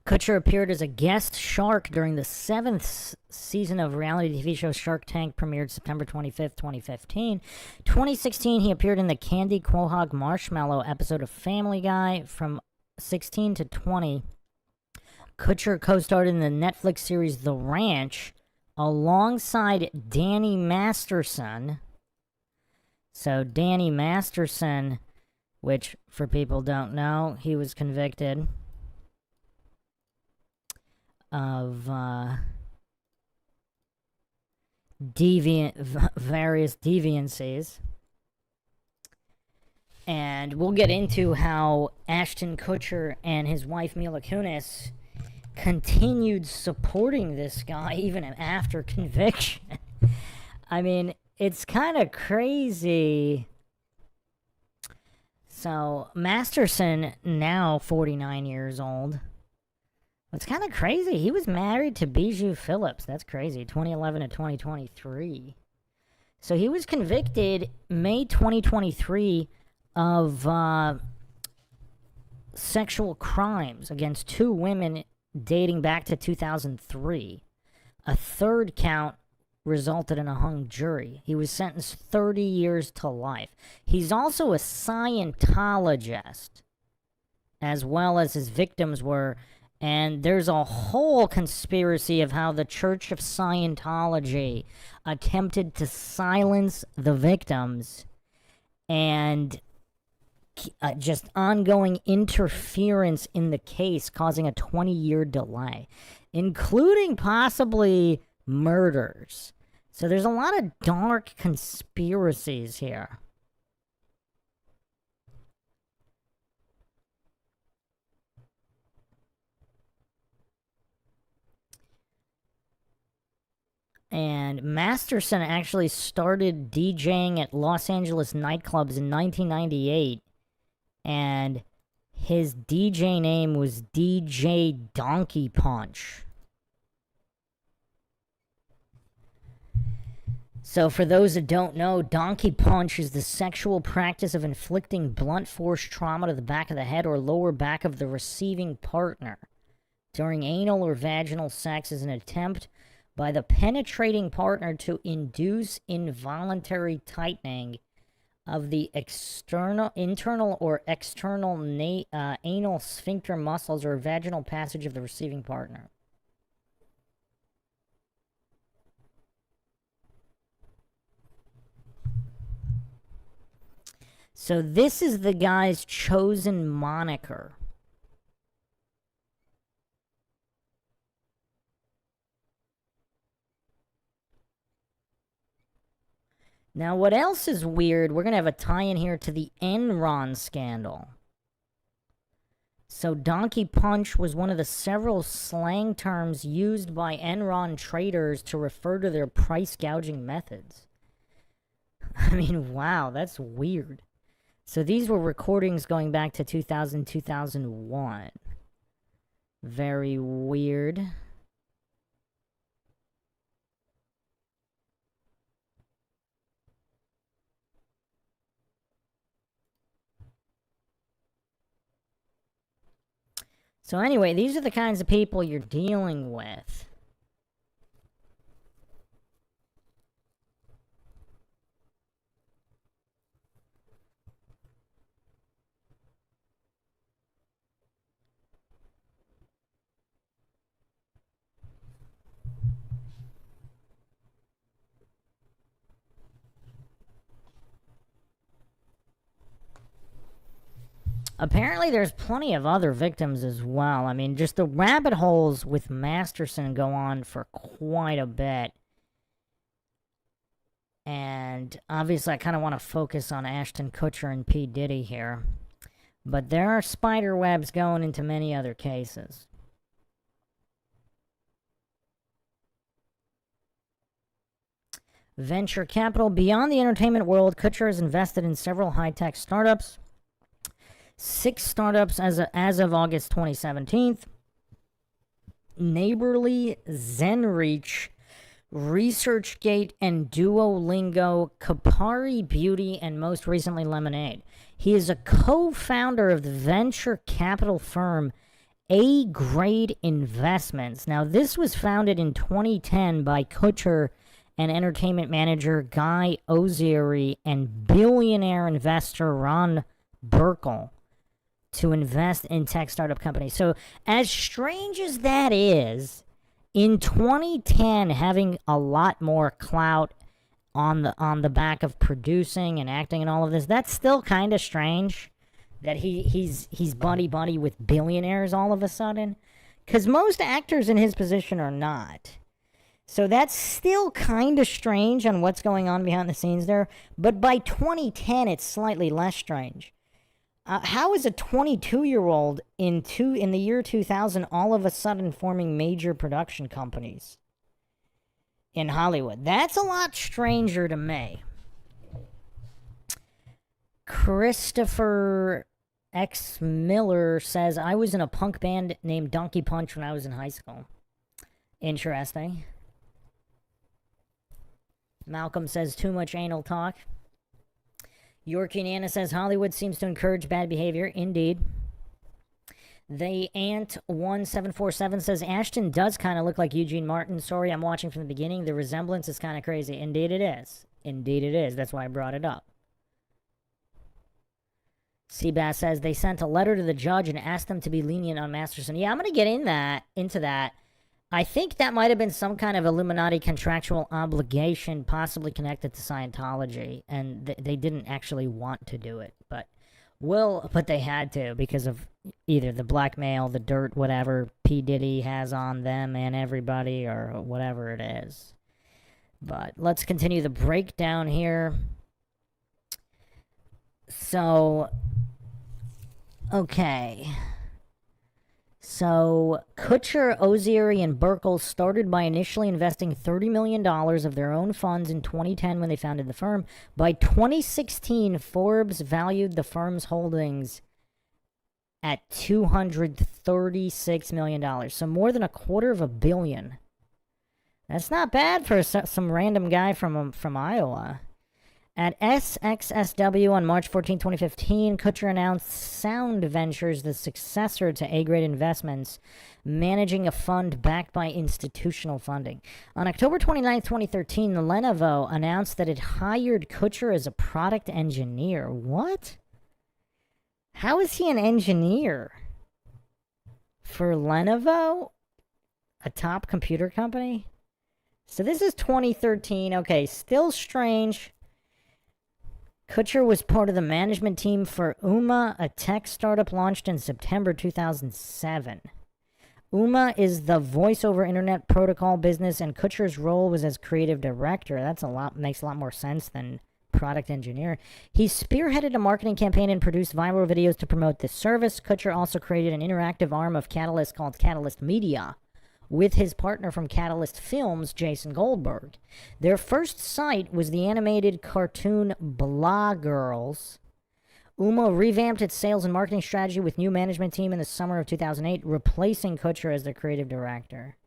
Kutcher appeared as a guest shark during the 7th season of reality TV show Shark Tank, premiered September 25th, 2015. 2016, he appeared in the Candy Quahog Marshmallow episode of Family Guy. From 16 to 20, Kutcher co-starred in the Netflix series The Ranch alongside Danny Masterson. So Danny Masterson, which for people don't know, he was convicted of various deviancies. And we'll get into how Ashton Kutcher and his wife Mila Kunis continued supporting this guy even after conviction. I mean, it's kind of crazy. So, Masterson, now 49 years old. It's kind of crazy. He was married to Bijou Phillips. That's crazy. 2011 to 2023. So he was convicted May 2023 of sexual crimes against 2 women dating back to 2003. A third count resulted in a hung jury. He was sentenced 30 years to life. He's also a Scientologist, as well as his victims were And there's a whole conspiracy of how the Church of Scientology attempted to silence the victims, and just ongoing interference in the case, causing a 20-year delay, including possibly murders. So there's a lot of dark conspiracies here. And Masterson actually started DJing at Los Angeles nightclubs in 1998. And his DJ name was DJ Donkey Punch. So for those that don't know, Donkey Punch is the sexual practice of inflicting blunt force trauma to the back of the head or lower back of the receiving partner during anal or vaginal sex as an attempt by the penetrating partner to induce involuntary tightening of the internal or external anal sphincter muscles or vaginal passage of the receiving partner. So this is the guy's chosen moniker. Now, what else is weird? We're going to have a tie-in here to the Enron scandal. So Donkey Punch was one of the several slang terms used by Enron traders to refer to their price gouging methods. I mean, wow, that's weird. So these were recordings going back to 2000, 2001. Very weird. So anyway, these are the kinds of people you're dealing with. Apparently, there's plenty of other victims as well. I mean, just the rabbit holes with Masterson go on for quite a bit. And obviously, I kind of want to focus on Ashton Kutcher and P. Diddy here. But there are spider webs going into many other cases. Venture capital. Beyond the entertainment world, Kutcher has invested in several high-tech startups. 6 startups as of August 2017. Neighborly, ZenReach, ResearchGate, and Duolingo, Kapari Beauty, and most recently Lemonade. He is a co-founder of the venture capital firm A-Grade Investments. Now, this was founded in 2010 by Kutcher and entertainment manager Guy Ozieri and billionaire investor Ron Burkle to invest in tech startup companies. So as strange as that is, in 2010, having a lot more clout on the back of producing and acting and all of this, that's still kind of strange that he's buddy with billionaires all of a sudden, because most actors in his position are not. So that's still kind of strange on what's going on behind the scenes there. But by 2010, it's slightly less strange. How is a 22-year-old in the year 2000 all of a sudden forming major production companies in Hollywood? That's a lot stranger to me. Christopher X. Miller says, I was in a punk band named Donkey Punch when I was in high school. Interesting. Malcolm says, too much anal talk. Yorkie Nana says, Hollywood seems to encourage bad behavior. Indeed. The Ant1747 says, Ashton does kind of look like Eugene Martin. Sorry, I'm watching from the beginning. The resemblance is kind of crazy. Indeed it is. Indeed it is. That's why I brought it up. Seabass says they sent a letter to the judge and asked them to be lenient on Masterson. Yeah, I'm going to get into that. I think that might have been some kind of Illuminati contractual obligation, possibly connected to Scientology, and they didn't actually want to do it, but they had to because of either the blackmail, the dirt, whatever P. Diddy has on them and everybody, or whatever it is. But let's continue the breakdown here. So, okay. So, Kutcher, Osieri, and Burkle started by initially investing $30 million of their own funds in 2010 when they founded the firm. By 2016, Forbes valued the firm's holdings at $236 million. So more than $250 million. That's not bad for some random guy from Iowa. At SXSW on March 14, 2015, Kutcher announced Sound Ventures, the successor to A-Grade Investments, managing a fund backed by institutional funding. On October 29, 2013, Lenovo announced that it hired Kutcher as a product engineer. What? How is he an engineer? For Lenovo? A top computer company? So this is 2013. Okay, still strange. Kutcher was part of the management team for Uma, a tech startup launched in September 2007. Uma is the voice-over internet protocol business, and Kutcher's role was as creative director. Makes a lot more sense than product engineer. He spearheaded a marketing campaign and produced viral videos to promote this service. Kutcher also created an interactive arm of Catalyst called Catalyst Media, with his partner from Catalyst Films, Jason Goldberg. Their first site was the animated cartoon Blah Girls. Uma revamped its sales and marketing strategy with new management team in the summer of 2008, replacing Kutcher as their creative director.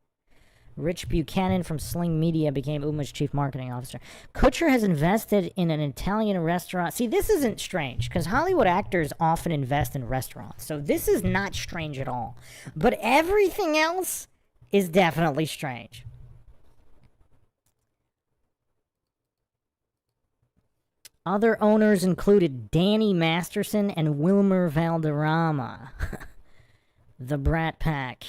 Rich Buchanan from Sling Media became Uma's chief marketing officer. Kutcher has invested in an Italian restaurant. See, this isn't strange, because Hollywood actors often invest in restaurants, so this is not strange at all. But everything else is definitely strange. Other owners included Danny Masterson and Wilmer Valderrama, the Brat Pack,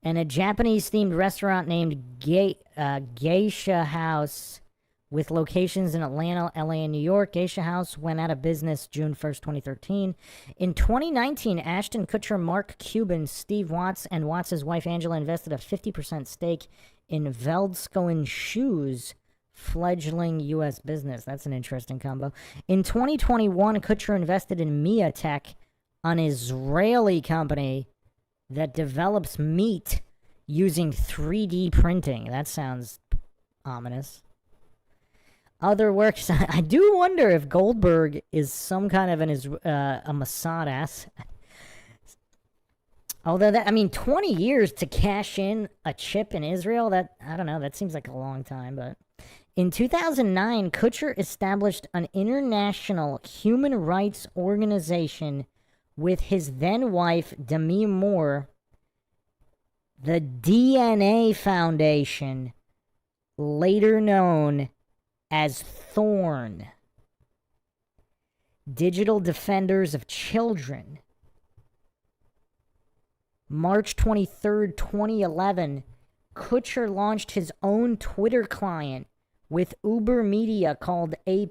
and a Japanese-themed restaurant named Geisha House with locations in Atlanta, LA, and New York. Geisha House went out of business June 1st, 2013. In 2019, Ashton Kutcher, Mark Cuban, Steve Watts, and Watts' wife Angela invested a 50% stake in Veldskoen Shoes, fledgling U.S. business. That's an interesting combo. In 2021, Kutcher invested in Mia Tech, an Israeli company that develops meat using 3D printing. That sounds ominous. Other works, I do wonder if Goldberg is some kind of a Mossad ass. Although 20 years to cash in a chip in Israel, I don't know, that seems like a long time, but in 2009, Kutcher established an international human rights organization with his then wife, Demi Moore, the DNA Foundation, later known as Thorn. Digital Defenders of Children. March 23rd, 2011, Kutcher launched his own Twitter client with Uber Media called A+.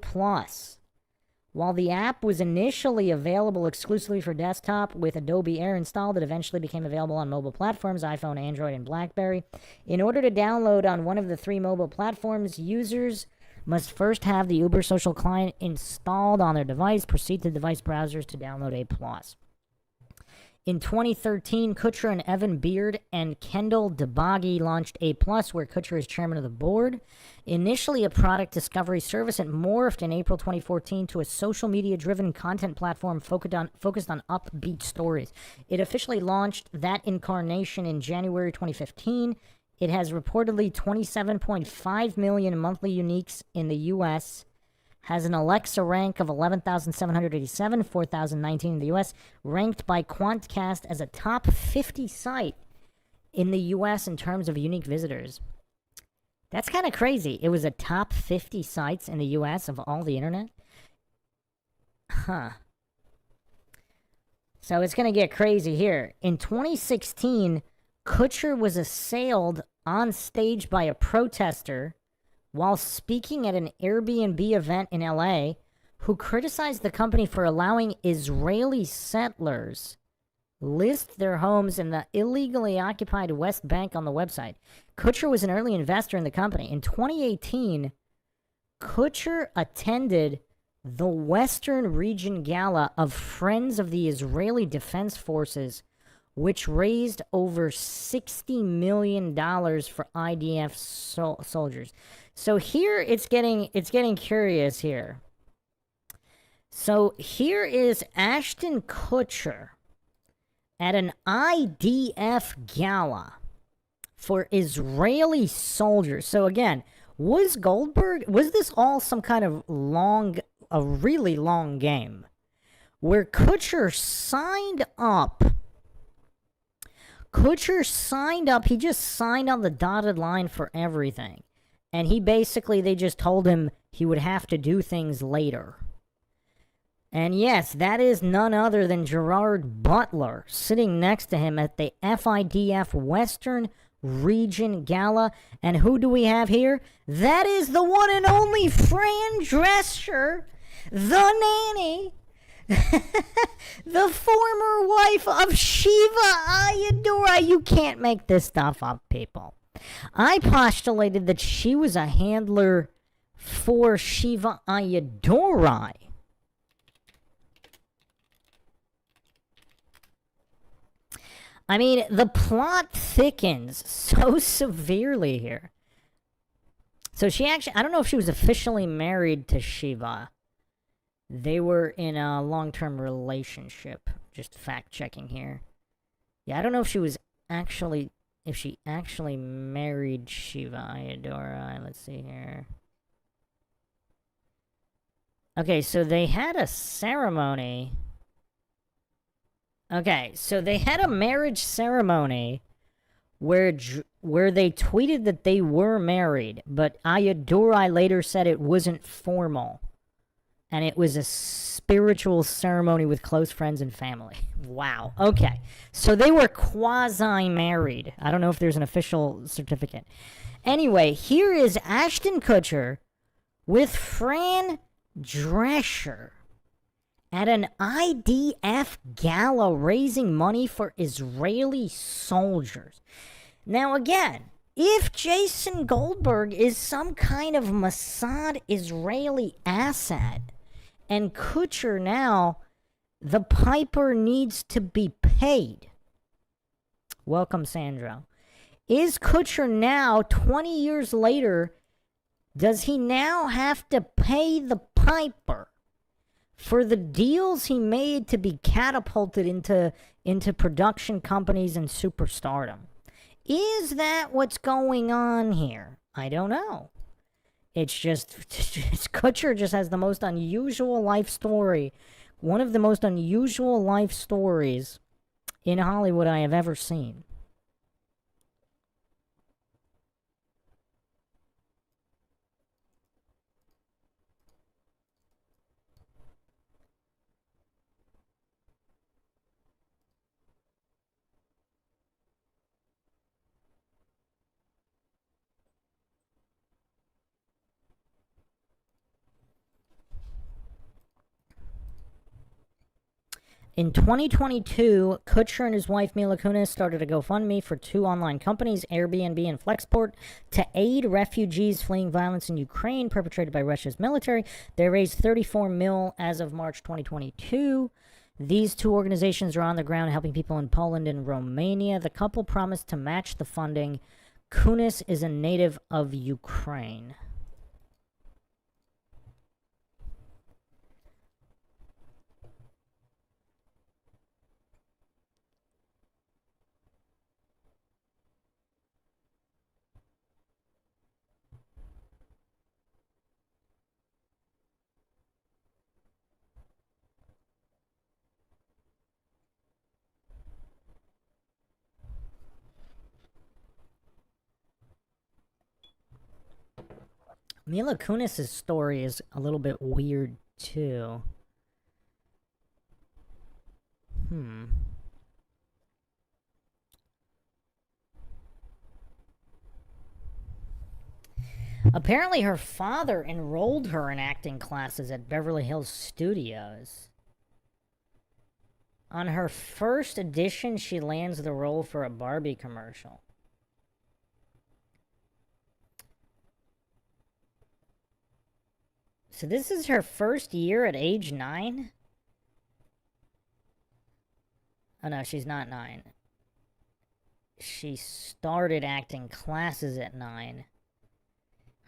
While the app was initially available exclusively for desktop with Adobe Air installed, it eventually became available on mobile platforms, iPhone, Android, and BlackBerry. In order to download on one of the three mobile platforms, users must first have the Uber social client installed on their device, proceed to device browsers to download A+. In 2013, Kutcher and Evan Beard and Kendall DeBoggy launched A+, where Kutcher is chairman of the board. Initially a product discovery service, it morphed in April 2014 to a social media-driven content platform focused on upbeat stories. It officially launched that incarnation in January 2015. It has reportedly 27.5 million monthly uniques in the U.S., has an Alexa rank of 11,787, 4,019 in the U.S., ranked by Quantcast as a top 50 site in the U.S. in terms of unique visitors. That's kind of crazy. It was a top 50 sites in the U.S. of all the internet. Huh. So it's going to get crazy here. In 2016, Kutcher was assailed on stage by a protester while speaking at an Airbnb event in LA, who criticized the company for allowing Israeli settlers list their homes in the illegally occupied West Bank on the website. Kutcher was an early investor in the company. In 2018, Kutcher attended the Western Region Gala of Friends of the Israeli Defense Forces, which raised over $60 million for IDF soldiers. So here it's getting curious here. So here is ASHTON Kutcher at an IDF gala for Israeli soldiers. So again, was this all some kind of a really long game where Kutcher signed up? He just signed on the dotted line for everything. And they just told him he would have to do things later. And yes, that is none other than Gerard Butler sitting next to him at the FIDF Western Region Gala. And who do we have here? That is the one and only Fran Drescher, the nanny, the former wife of Shiva Ayyadurai. You can't make this stuff up, people. I postulated that she was a handler for Shiva Ayyadurai. I mean, the plot thickens so severely here. So she actually, I don't know if she was officially married to Shiva. They were in a long-term relationship. Just fact-checking here. Yeah, I don't know if she actually married Shiva Ayyadurai. Let's see here. Okay, so they had a ceremony. Okay, so they had a marriage ceremony where they tweeted that they were married, but Ayyadurai later said it wasn't formal, and it was a spiritual ceremony with close friends and family. Wow. Okay, so they were quasi-married. I don't know if there's an official certificate. Anyway, here is ASHTON Kutcher with Fran Drescher at an IDF gala raising money for Israeli soldiers. Now again, if Jason Goldberg is some kind of Mossad Israeli asset, and Kutcher now, the piper needs to be paid. Welcome, Sandro. Is Kutcher now, 20 years later, does he now have to pay the piper for the deals he made to be catapulted into production companies and superstardom? Is that what's going on here? I don't know. It's Kutcher just has the most unusual life story. One of the most unusual life stories in Hollywood I have ever seen. In 2022, Kutcher and his wife Mila Kunis started a GoFundMe for two online companies, Airbnb and Flexport, to aid refugees fleeing violence in Ukraine perpetrated by Russia's military. They raised $34 million as of March 2022. These two organizations are on the ground helping people in Poland and Romania. The couple promised to match the funding. Kunis is a native of Ukraine. Mila Kunis' story is a little bit weird, too. Apparently her father enrolled her in acting classes at Beverly Hills Studios. On her first audition, she lands the role for a Barbie commercial. So this is her first year at age 9? Oh no, she's not 9. She started acting classes at 9.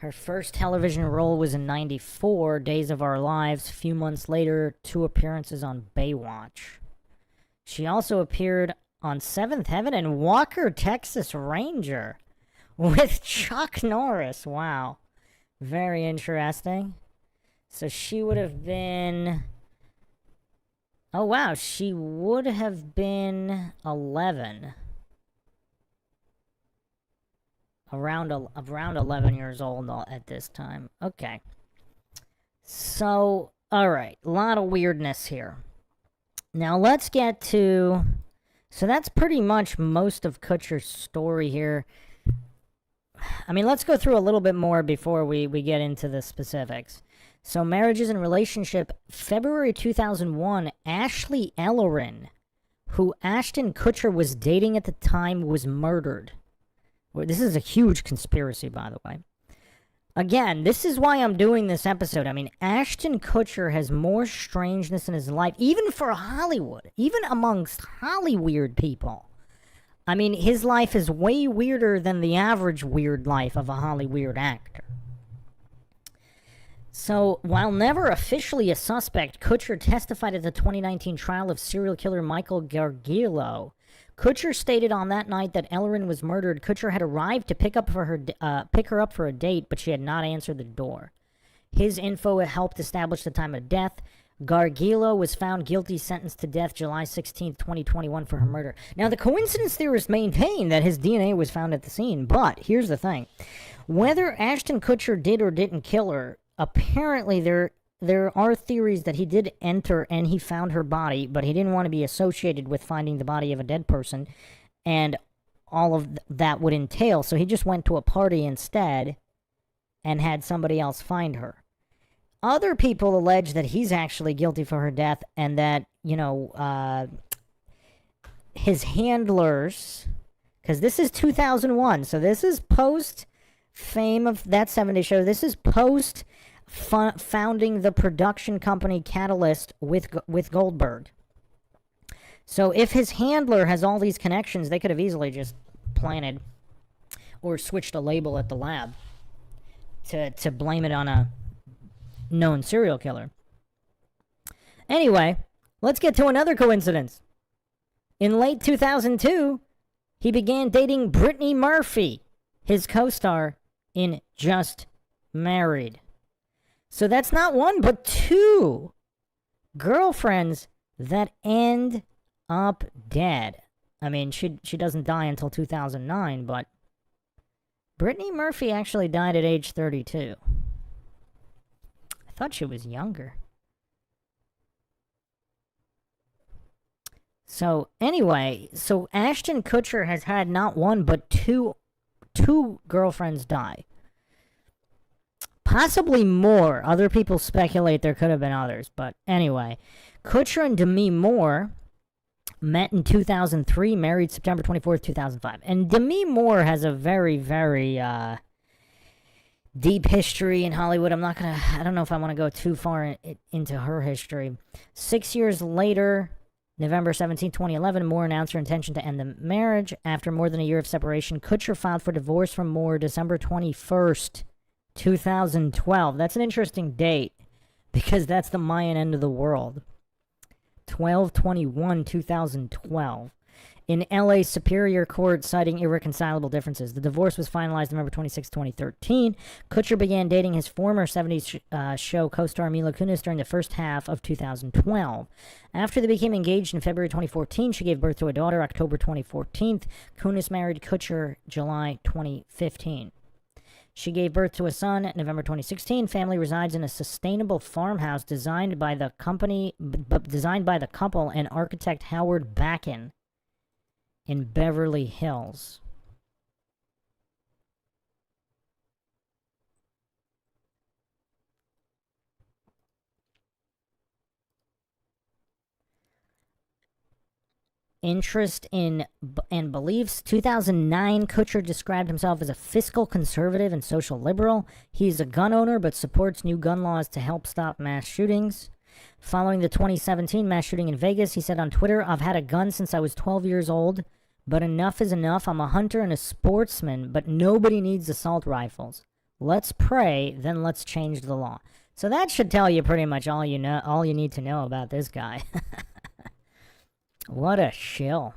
Her first television role was in '94, Days of Our Lives. A few months later, 2 appearances on Baywatch. She also appeared on Seventh Heaven and Walker, Texas Ranger with Chuck Norris. Wow. Very interesting. So she would have been... Oh, wow. She would have been 11. Around 11 years old at this time. Okay. So, alright. A lot of weirdness here. Now, let's get to... So that's pretty much most of Kutcher's story here. I mean, let's go through a little bit more before we get into the specifics. So, marriages and relationship. February 2001, Ashley Ellerin, who Ashton Kutcher was dating at the time, was murdered. This is a huge conspiracy, by the way. Again, this is why I'm doing this episode. I mean, Ashton Kutcher has more strangeness in his life, even for Hollywood, even amongst Hollyweird people. I mean, his life is way weirder than the average weird life of a Hollyweird actor. So, while never officially a suspect, Kutcher testified at the 2019 trial of serial killer Michael Gargiulo. Kutcher stated on that night that Ellerin was murdered. Kutcher had arrived to pick her up for a date, but she had not answered the door. His info helped establish the time of death. Gargiulo was found guilty, sentenced to death July 16, 2021 for her murder. Now, the coincidence theorists maintain that his DNA was found at the scene, but here's the thing. Whether Ashton Kutcher did or didn't kill her, apparently there are theories that he did enter and he found her body, but he didn't want to be associated with finding the body of a dead person, and all of that would entail. So he just went to a party instead and had somebody else find her. Other people allege that he's actually guilty for her death and that, his handlers, because this is 2001, so this is post-fame of That 70s Show. This is post founding the production company Catalyst with Goldberg. So if his handler has all these connections, they could have easily just planted or switched a label at the lab to blame it on a known serial killer. Anyway, let's get to another coincidence. In late 2002, he began dating Brittany Murphy, his co-star in Just Married. So that's not one, but 2 girlfriends that end up dead. I mean, she doesn't die until 2009, but Brittany Murphy actually died at age 32. I thought she was younger. So anyway, so Ashton Kutcher has had not one, but two girlfriends die. Possibly more. Other people speculate there could have been others. But anyway, Kutcher and Demi Moore met in 2003, married September 24th, 2005. And Demi Moore has a very, very deep history in Hollywood. I don't know if I want to go too far into her history. 6 years later, November 17, 2011, Moore announced her intention to end the marriage. After more than a year of separation, Kutcher filed for divorce from Moore December 21st, 2012. That's an interesting date because that's the Mayan end of the world. 12/21/2012. In LA Superior Court, citing irreconcilable differences. The divorce was finalized November 26, 2013. Kutcher began dating his former 70s show co-star Mila Kunis during the first half of 2012. After they became engaged in February 2014, she gave birth to a daughter October 2014. Kunis married Kutcher July 2015. She gave birth to a son in November 2016. Family resides in a sustainable farmhouse designed by the couple and architect Howard Backen in Beverly Hills. Interest in and beliefs. 2009, Kutcher described himself as a fiscal conservative and social liberal. He's a gun owner but supports new gun laws to help stop mass shootings. Following the 2017 mass shooting in Vegas, he said on Twitter, "I've had a gun since I was 12 years old, but enough is enough. I'm a hunter and a sportsman, but nobody needs assault rifles. Let's pray, then let's change the law." So that should tell you pretty much all you need to know about this guy. What a shill.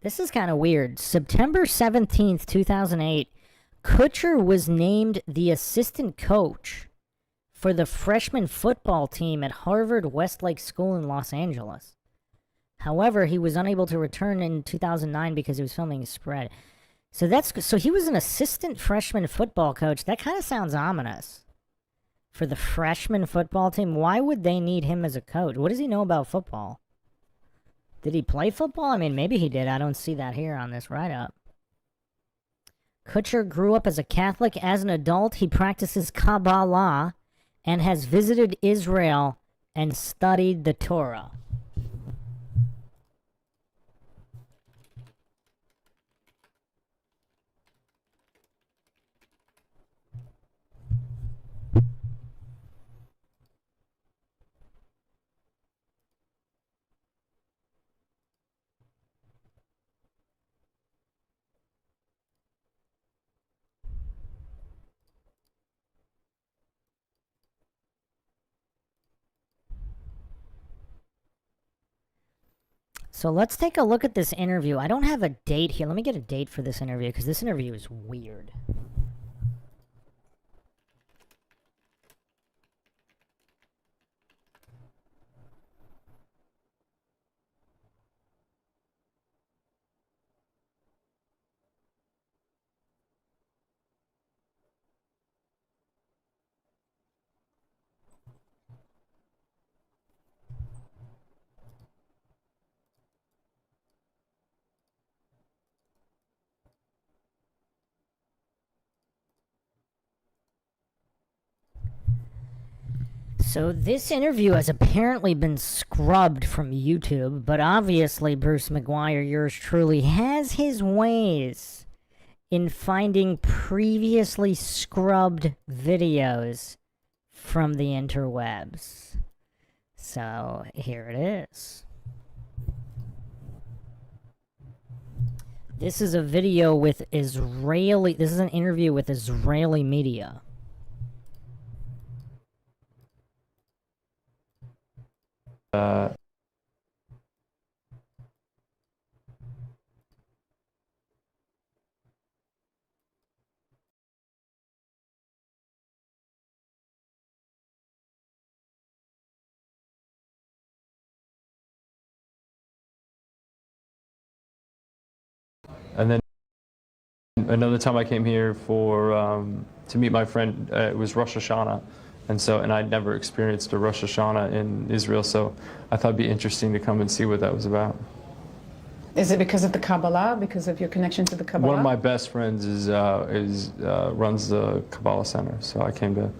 This is kind of weird. September 17th, 2008, Kutcher was named the assistant coach for the freshman football team at Harvard Westlake School in Los Angeles. However, he was unable to return in 2009 because he was filming a spread. So he was an assistant freshman football coach. That kind of sounds ominous. For the freshman football team, why would they need him as a coach? What does he know about football? Did he play football? I mean, maybe he did. I don't see that here on this write-up. Kutcher grew up as a Catholic. As an adult, he practices Kabbalah and has visited Israel and studied the Torah. So let's take a look at this interview. I don't have a date here. Let me get a date for this interview because this interview is weird. So this interview has apparently been scrubbed from YouTube, but obviously Bruce McGuire, yours truly, has his ways in finding previously scrubbed videos from the interwebs. So here it is. This is a video with this is an interview with Israeli media. And then another time I came here for to meet my friend. It was Rosh Hashanah, and I'd never experienced a Rosh Hashanah in Israel, so I thought it'd be interesting to come and see what that was about. Is it because of the Kabbalah? Because of your connection to the Kabbalah? One of my best friends runs the Kabbalah Center, so I came to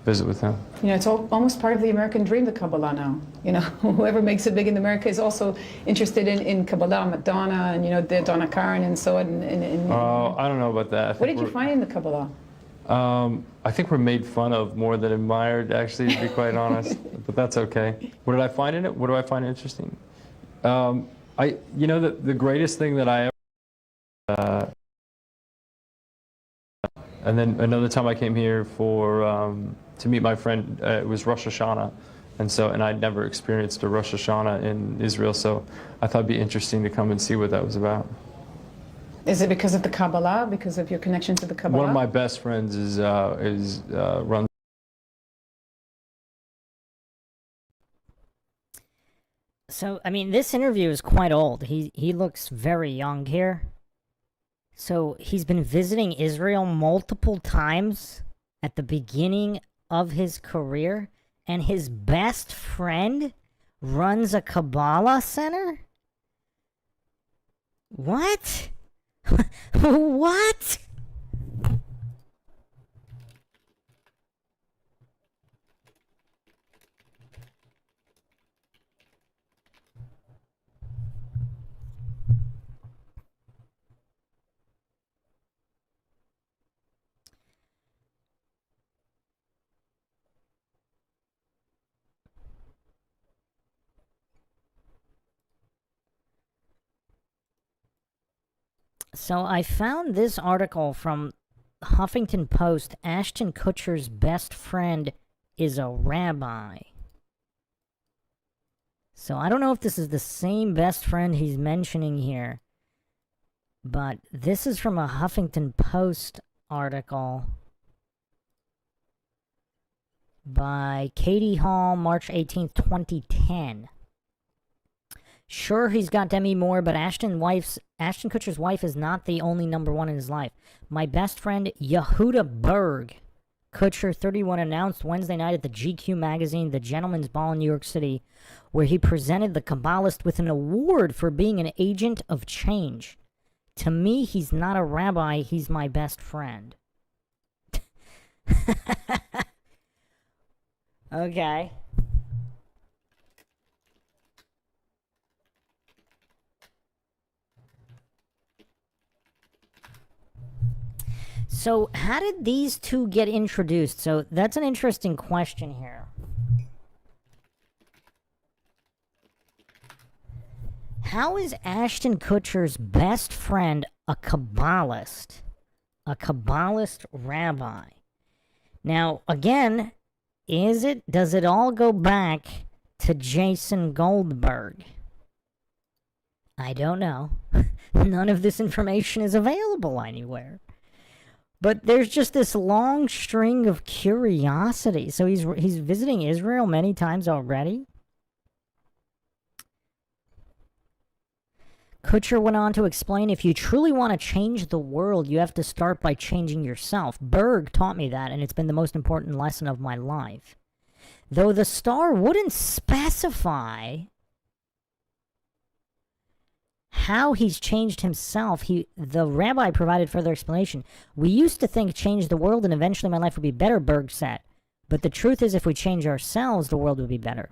visit with him. You know, it's almost part of the American dream, the Kabbalah now. You know, whoever makes it big in America is also interested in Kabbalah, Madonna, and, you know, the Donna Karan and so on. I don't know about that. What did you find in the Kabbalah? I think we're made fun of more than admired, actually, to be quite honest. But that's okay. What did I find in it? What do I find interesting? You know, the greatest thing that I ever... and then another time I came here for to meet my friend. It was Rosh Hashanah, and I'd never experienced a Rosh Hashanah in Israel, so I thought it'd be interesting to come and see what that was about. Is it because of the Kabbalah? Because of your connection to the Kabbalah? One of my best friends runs. So, I mean, this interview is quite old. He looks very young here. So, he's been visiting Israel multiple times at the beginning of his career, and his best friend runs a Kabbalah center? What? What? So I found this article from Huffington Post. Ashton Kutcher's best friend is a rabbi. So I don't know if this is the same best friend he's mentioning here, but this is from a Huffington Post article by Katie Hall, March 18th, 2010. Sure, he's got Demi Moore, but Ashton Kutcher's wife is not the only number one in his life. My best friend, Yehuda Berg, Kutcher, 31, announced Wednesday night at the GQ magazine, The Gentleman's Ball in New York City, where he presented the Kabbalist with an award for being an agent of change. To me, he's not a rabbi, he's my best friend. Okay. So, how did these two get introduced? So, that's an interesting question here. How is Ashton Kutcher's best friend a Kabbalist? A Kabbalist rabbi? Now, again, does it all go back to Jason Goldberg? I don't know. None of this information is available anywhere. But there's just this long string of curiosity. So he's visiting Israel many times already. Kutcher went on to explain, if you truly want to change the world, you have to start by changing yourself. Berg taught me that, and it's been the most important lesson of my life. Though the star wouldn't specify how he's changed himself, the rabbi provided further explanation. We used to think change the world and eventually my life would be better, Berg said. But the truth is, if we change ourselves, the world would be better.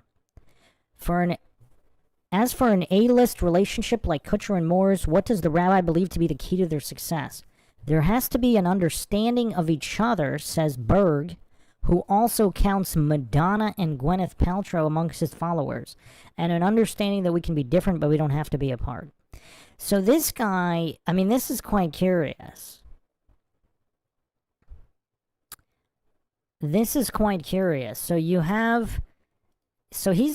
As for an A-list relationship like Kutcher and Moore's, what does the rabbi believe to be the key to their success? There has to be an understanding of each other, says Berg, who also counts Madonna and Gwyneth Paltrow amongst his followers, and an understanding that we can be different, but we don't have to be apart. So this guy, I mean, this is quite curious. This is quite curious. So he's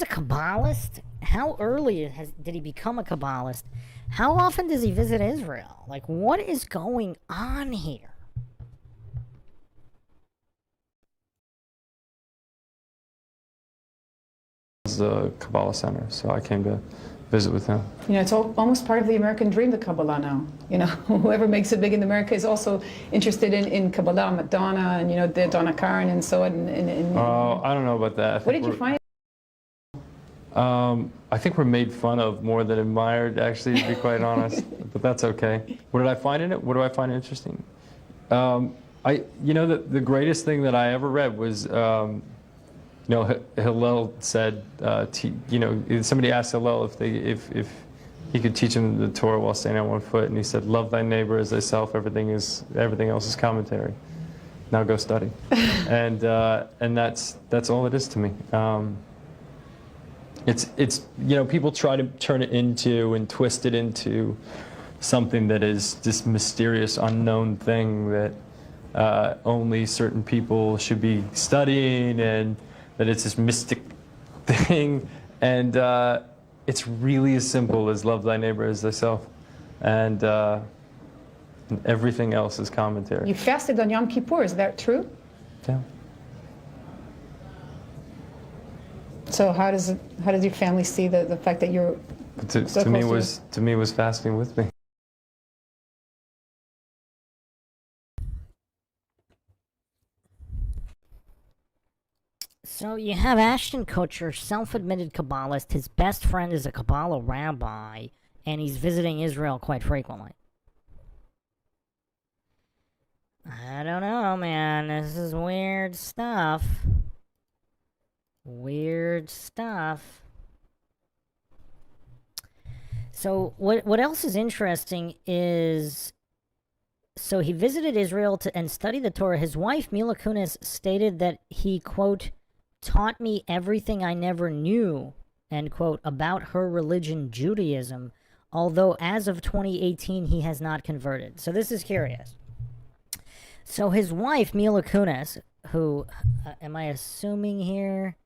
a Kabbalist? How early did he become a Kabbalist? How often does he visit Israel? Like, what is going on here? The Kabbalah Center, so I came to visit with him. You know, it's almost part of the American dream, the Kabbalah now. You know, whoever makes it big in America is also interested in Kabbalah, Madonna, and, you know, the Donna Karan and so on. I don't know about that. What did you find? I think we're made fun of more than admired, actually, to be quite honest. But that's okay. What did I find in it? What do I find interesting? The greatest thing that I ever read was, Hillel said, somebody asked Hillel if he could teach him the Torah while standing on one foot, and he said, "Love thy neighbor as thyself. Everything else is commentary. Now go study." and that's all it is to me. It's people try to turn it into and twist it into something that is this mysterious unknown thing that only certain people should be studying, and that it's this mystic thing, and it's really as simple as love thy neighbor as thyself, and everything else is commentary. You fasted on Yom Kippur, is that true? Yeah. So how does your family see the fact that you're so To me close to me was fasting with me. So you have Ashton Kutcher, self-admitted Kabbalist. His best friend is a Kabbalah rabbi, and he's visiting Israel quite frequently. I don't know, man. This is weird stuff. Weird stuff. So what else is interesting is, so he visited Israel and studied the Torah. His wife, Mila Kunis, stated that he, quote, taught me everything I never knew, end quote, about her religion, Judaism, although as of 2018, he has not converted. So this is curious. So his wife, Mila Kunis, who, am I assuming here,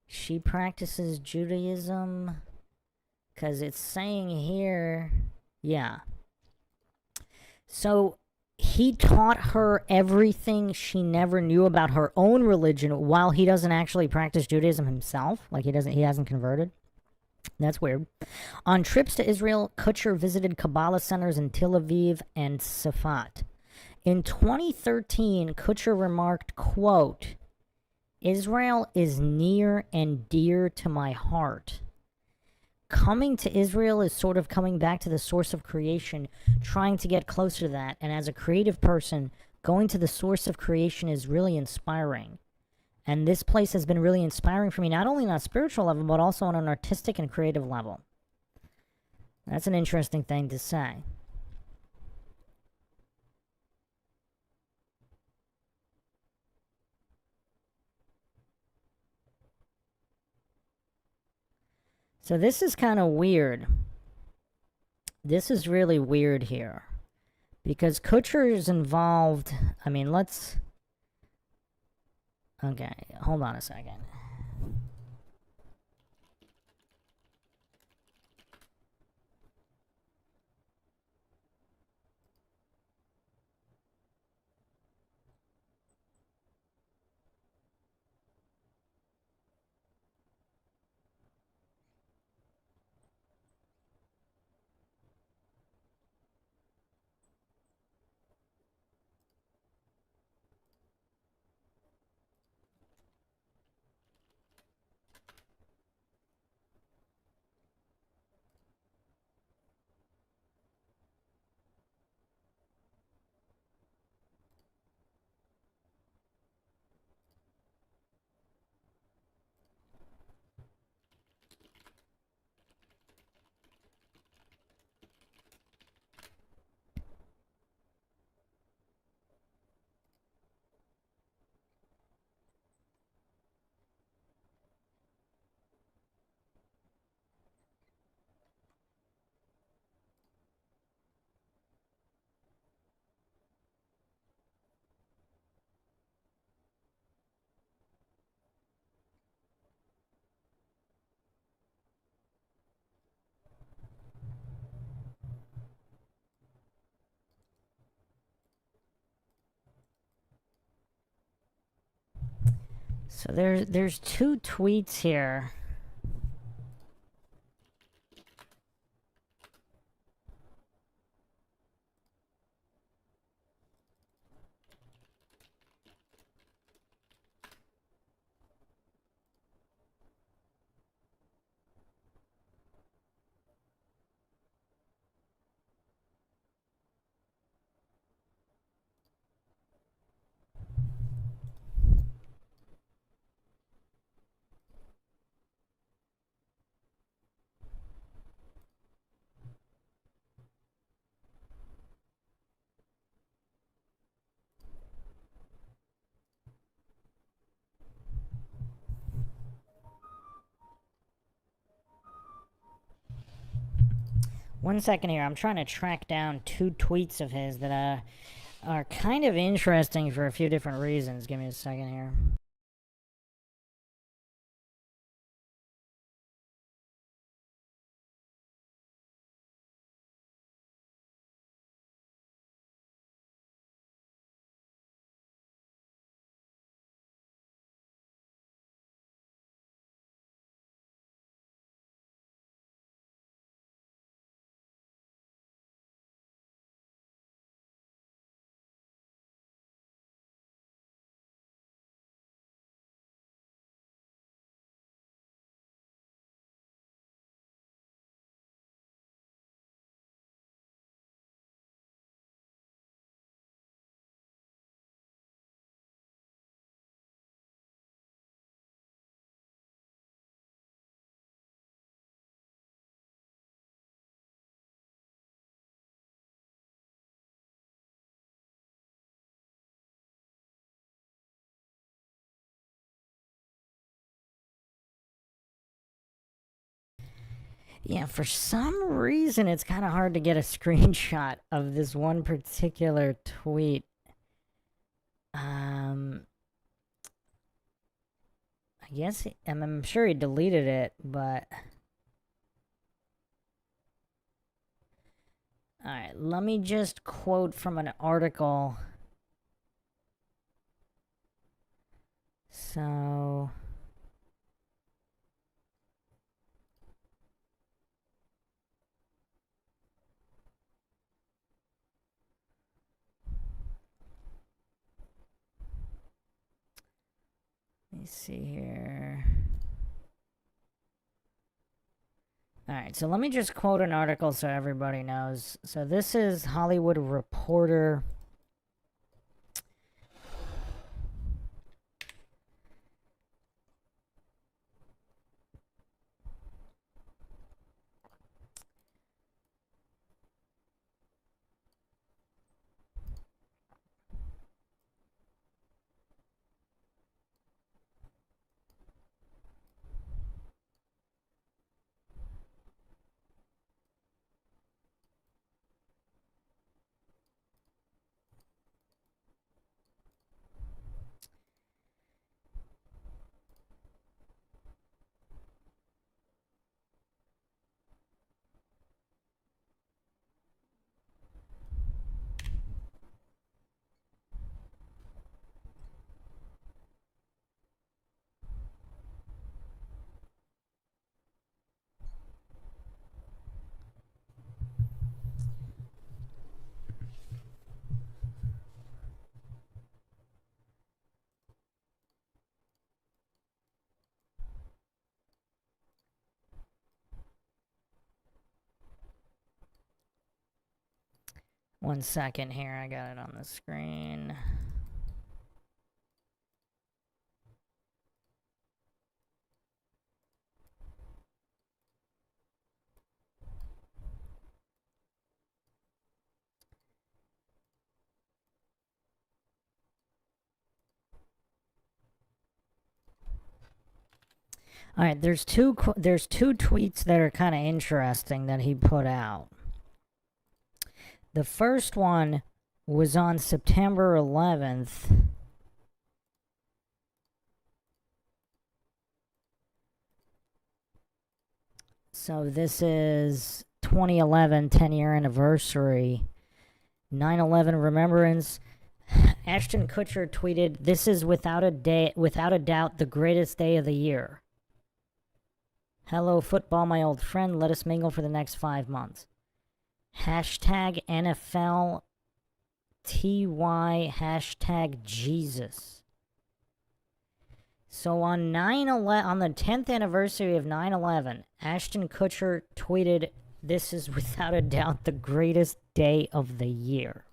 she practices Judaism? Because it's saying here, yeah. So he taught her everything she never knew about her own religion while he doesn't actually practice Judaism himself. Like he hasn't converted. That's weird. On trips to Israel, Kutcher visited Kabbalah centers in Tel Aviv and Safat. In 2013, Kutcher remarked, quote, Israel is near and dear to my heart. Coming to Israel is sort of coming back to the source of creation, trying to get closer to that. And as a creative person, going to the source of creation is really inspiring. And this place has been really inspiring for me, not only on a spiritual level, but also on an artistic and creative level. That's an interesting thing to say. So this is kind of weird. This is really weird here. Because Kutcher is involved. I mean, let's... Okay, hold on a second. So there's two tweets here. One second here. I'm trying to track down two tweets of his that are kind of interesting for a few different reasons. Give me a second here. Yeah, for some reason, it's kind of hard to get a screenshot of this one particular tweet. I guess I'm sure he deleted it, but all right, let me just quote from an article. So let me see here. All right, so let me just quote an article so everybody knows. So this is Hollywood Reporter. One second here, I got it on the screen. All right, there's two tweets that are kind of interesting that he put out. The first one was on September 11th. So this is 2011, 10-year anniversary. 9/11 remembrance. Ashton Kutcher tweeted, "This is without a doubt the greatest day of the year. Hello, football, my old friend. Let us mingle for the next 5 months. Hashtag NFL TY, hashtag Jesus." So on 9/11, on the 10th anniversary of 9/11, Ashton Kutcher tweeted, "This is without a doubt the greatest day of the year."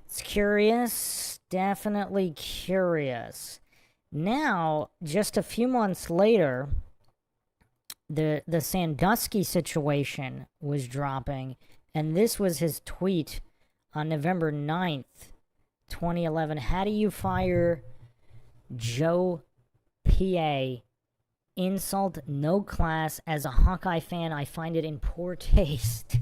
It's curious, definitely curious. Now, just a few months later, the Sandusky situation was dropping, and this was his tweet on November 9th, 2011. "How do you fire Joe P.A.? Insult, no class. As a Hawkeye fan, I find it in poor taste."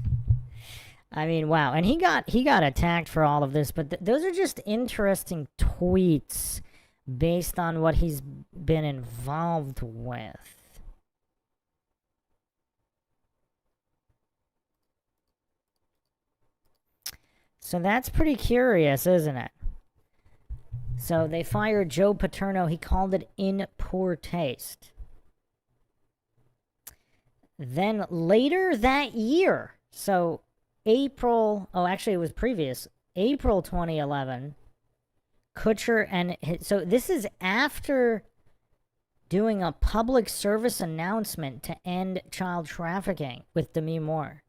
I mean, wow. And he got attacked for all of this, but those are just interesting tweets based on what he's been involved with. So that's pretty curious, isn't it? So they fired Joe Paterno. He called it in poor taste. Then later that year, so April 2011, Kutcher so this is after doing a public service announcement to end child trafficking with Demi Moore.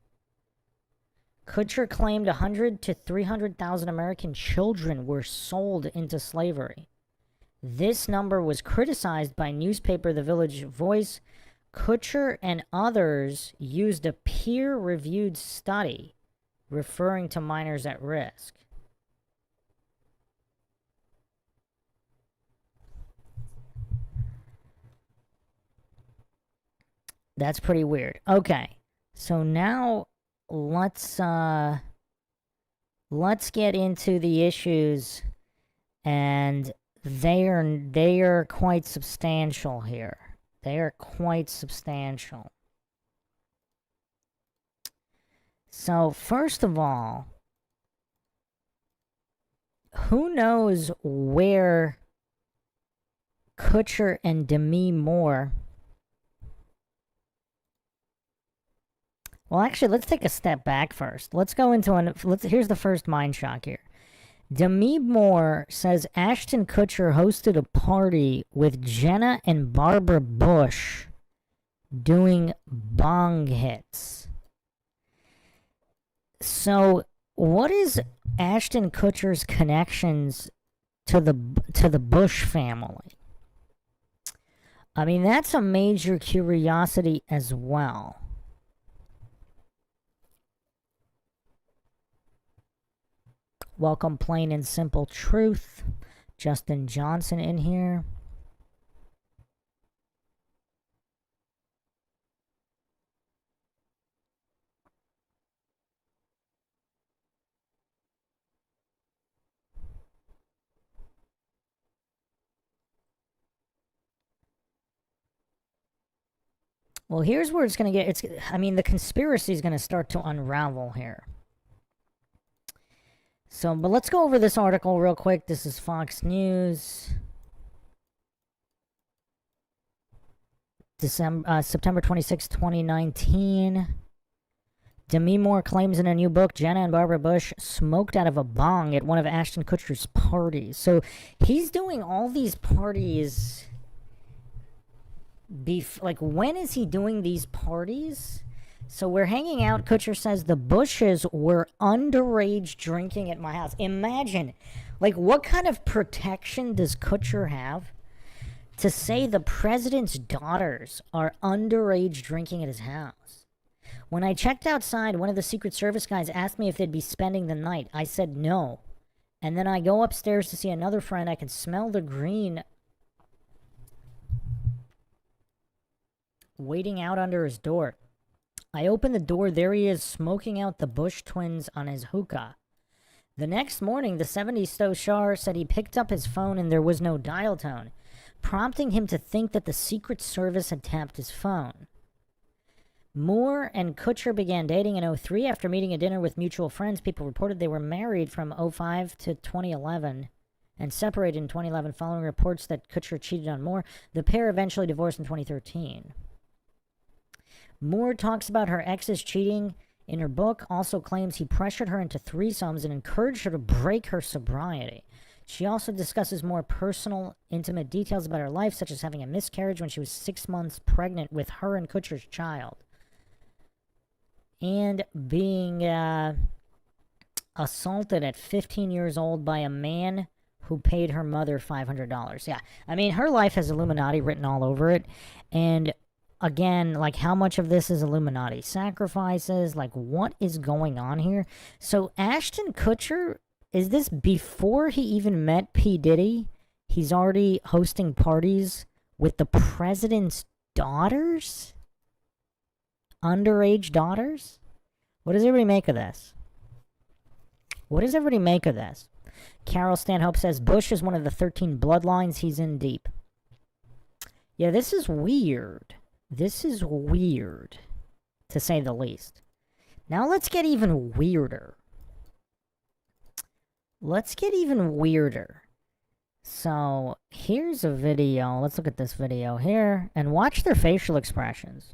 Kutcher claimed 100 to 300,000 American children were sold into slavery. This number was criticized by newspaper The Village Voice. Kutcher and others used a peer-reviewed study referring to minors at risk. That's pretty weird. Okay. So now let's get into the issues, and they are quite substantial here. They are quite substantial. So first of all, who knows where Kutcher and Demi Moore... Well, actually, let's take a step back first. Let's go into here's the first mind shock here. Demi Moore says Ashton Kutcher hosted a party with Jenna and Barbara Bush doing bong hits. So, what is Ashton Kutcher's connections to the Bush family? I mean, that's a major curiosity as well. Welcome, Plain and Simple Truth. Justin Johnson in here. Well, here's where it's going to get... I mean, the conspiracy is going to start to unravel here. So, but let's go over this article real quick. This is Fox News. September 26, 2019. Demi Moore claims in a new book Jenna and Barbara Bush smoked out of a bong at one of Ashton Kutcher's parties. So, he's doing all these parties... like, when is he doing these parties? So we're hanging out. Kutcher says the Bushes were underage drinking at my house. Imagine, like, what kind of protection does Kutcher have to say the president's daughters are underage drinking at his house? When I checked outside, one of the Secret Service guys asked me if they'd be spending the night. I said no. And then I go upstairs to see another friend. I can smell the green waiting out under his door. I open the door, there he is, smoking out the Bush twins on his hookah. The next morning, the 70s Shar said he picked up his phone and there was no dial tone, prompting him to think that the Secret Service had tapped his phone. Moore and Kutcher began dating in 2003 after meeting at dinner with mutual friends. People reported they were married from 2005 to 2011 and separated in 2011 following reports that Kutcher cheated on Moore. The pair eventually divorced in 2013. Moore talks about her ex's cheating in her book, also claims he pressured her into threesomes and encouraged her to break her sobriety. She also discusses more personal, intimate details about her life, such as having a miscarriage when she was 6 months pregnant with her and Kutcher's child, and being assaulted at 15 years old by a man who paid her mother $500. Yeah, I mean, her life has Illuminati written all over it, and again, like, how much of this is Illuminati sacrifices? Like, what is going on here? So, Ashton Kutcher, is this before he even met P. Diddy? He's already hosting parties with the president's daughters? Underage daughters? What does everybody make of this? What does everybody make of this? Carol Stanhope says, Bush is one of the 13 bloodlines. He's in deep. Yeah, this is weird. This is weird, to say the least. Now let's get even weirder. Let's get even weirder. So, here's a video. Let's look at this video here and watch their facial expressions.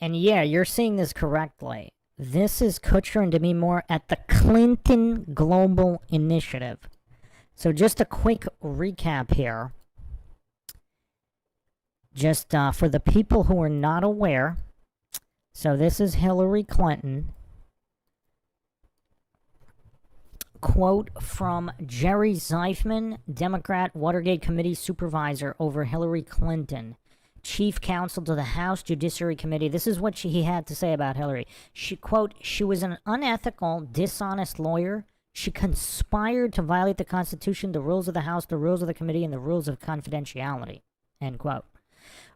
And yeah, you're seeing this correctly. This is Kutcher and Demi Moore at the Clinton Global Initiative. So just a quick recap here. Just for the people who are not aware. So this is Hillary Clinton. quote from Jerry Zeifman, Democrat Watergate Committee supervisor over Hillary Clinton, chief counsel to the House Judiciary Committee. This is what he had to say about Hillary. She, quote, she was an unethical, dishonest lawyer. She conspired to violate the Constitution, the rules of the House, the rules of the committee, and the rules of confidentiality, end quote.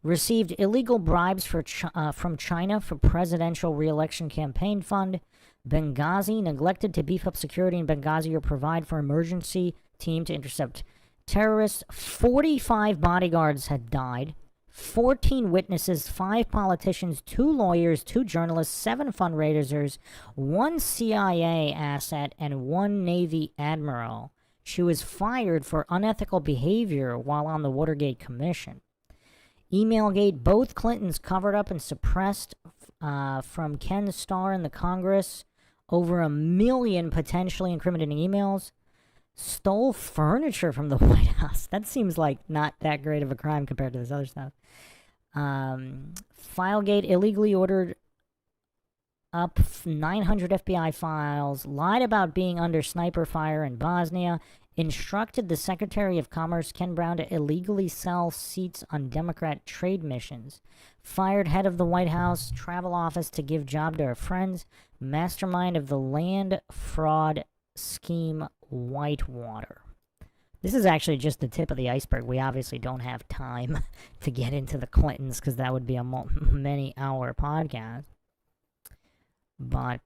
Received illegal bribes from China for presidential re-election campaign fund. Benghazi, neglected to beef up security in Benghazi or provide for emergency team to intercept terrorists. 45 bodyguards had died. 14 witnesses, 5 politicians, 2 lawyers, 2 journalists, 7 fundraisers, 1 CIA asset, and 1 Navy admiral. She was fired for unethical behavior while on the Watergate Commission. Emailgate, both Clintons covered up and suppressed from Ken Starr in the Congress over 1 million potentially incriminating emails. Stole furniture from the White House. That seems like not that great of a crime compared to this other stuff. Filegate, illegally ordered up 900 FBI files, lied about being under sniper fire in Bosnia, instructed the Secretary of Commerce, Ken Brown, to illegally sell seats on Democrat trade missions, fired head of the White House travel office to give job to her friends, mastermind of the land fraud scheme Whitewater. This is actually just the tip of the iceberg. We obviously don't have time to get into the Clintons because that would be a many-hour podcast. But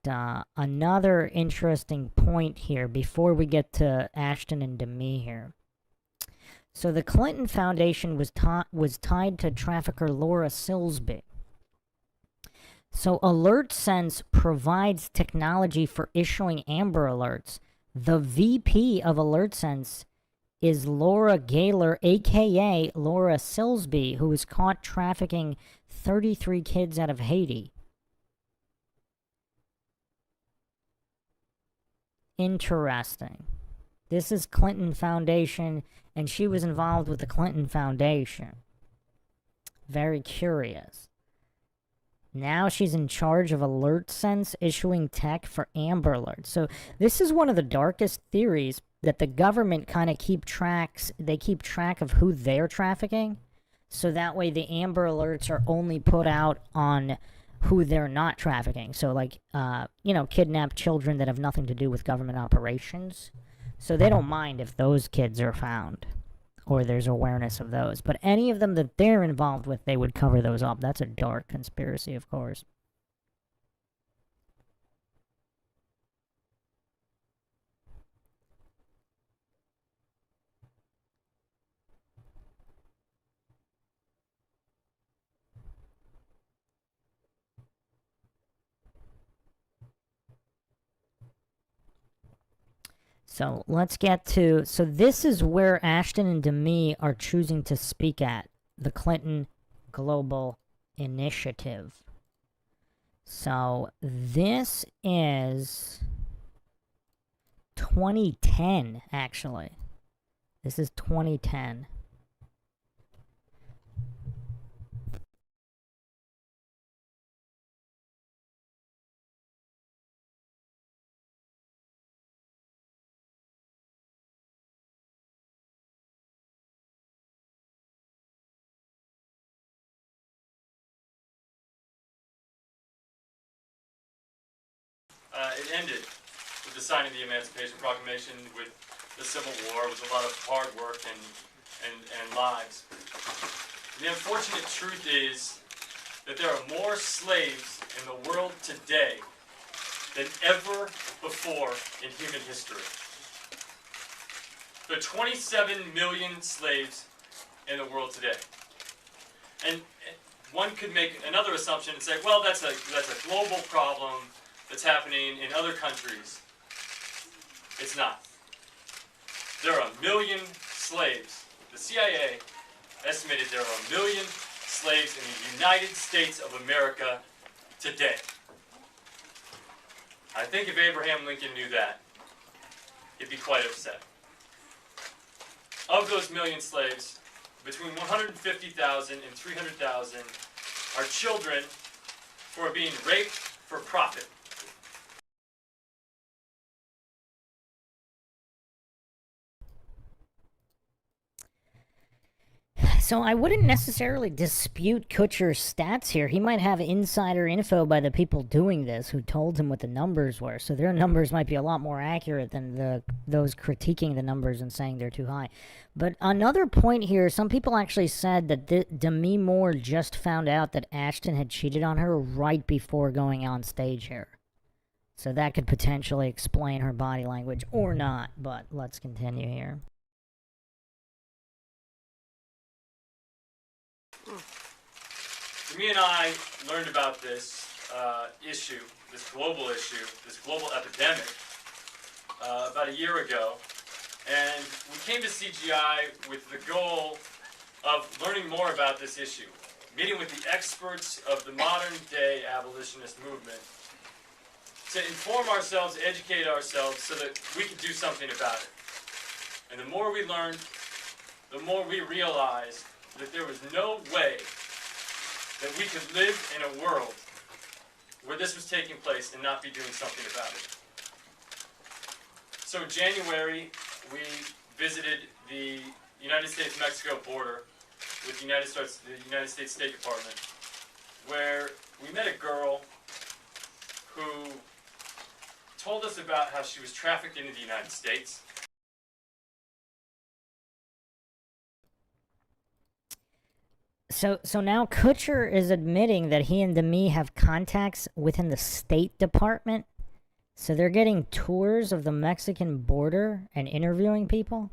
another interesting point here before we get to Ashton and Demi here. So the Clinton Foundation was tied to trafficker Laura Silsby. So AlertSense provides technology for issuing Amber Alerts. The VP of AlertSense is Laura Gaylor, a.k.a. Laura Silsby, who was caught trafficking 33 kids out of Haiti. Interesting. This is Clinton Foundation, and she was involved with the Clinton Foundation. Very curious. Now she's in charge of AlertSense, issuing tech for Amber Alerts. So this is one of the darkest theories, that the government kind of keep track of who they're trafficking. So that way the Amber Alerts are only put out on who they're not trafficking. So like, kidnapped children that have nothing to do with government operations. So they don't mind if those kids are found or there's awareness of those. But any of them that they're involved with, they would cover those up. That's a dark conspiracy, of course. So let's get to, so this is where Ashton and Demi are choosing to speak at, the Clinton Global Initiative. So this is 2010, actually. This is 2010. It ended with the signing of the Emancipation Proclamation, with the Civil War, with a lot of hard work and lives. The unfortunate truth is that there are more slaves in the world today than ever before in human history. There are 27 million slaves in the world today. And one could make another assumption and say, well, that's a global problem that's happening in other countries. It's not. There are 1 million slaves. The CIA estimated there are 1 million slaves in the United States of America today. I think if Abraham Lincoln knew that, he'd be quite upset. Of those 1 million slaves, between 150,000 and 300,000 are children who are being raped for profit. So I wouldn't necessarily dispute Kutcher's stats here. He might have insider info by the people doing this who told him what the numbers were. So their numbers might be a lot more accurate than those critiquing the numbers and saying they're too high. But another point here, some people actually said that Demi Moore just found out that Ashton had cheated on her right before going on stage here. So that could potentially explain her body language or not, but let's continue here. Demi and I learned about this issue, this global epidemic, about a year ago. And we came to CGI with the goal of learning more about this issue, meeting with the experts of the modern day abolitionist movement to inform ourselves, educate ourselves so that we could do something about it. And the more we learned, the more we realized that there was no way that we could live in a world where this was taking place and not be doing something about it. So in January, we visited the United States-Mexico border with the United States State Department, where we met a girl who told us about how she was trafficked into the United States. So now Kutcher is admitting that he and Demi have contacts within the State Department. So they're getting tours of the Mexican border and interviewing people.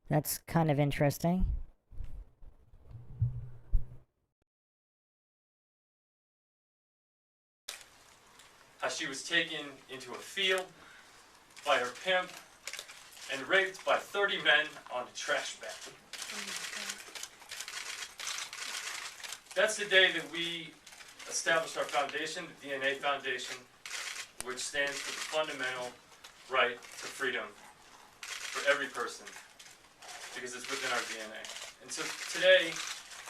That's kind of interesting. How she was taken into a field by her pimp and raped by 30 men on a trash bag. That's the day that we established our foundation, the DNA Foundation, which stands for the fundamental right to freedom for every person, because it's within our DNA. And so today,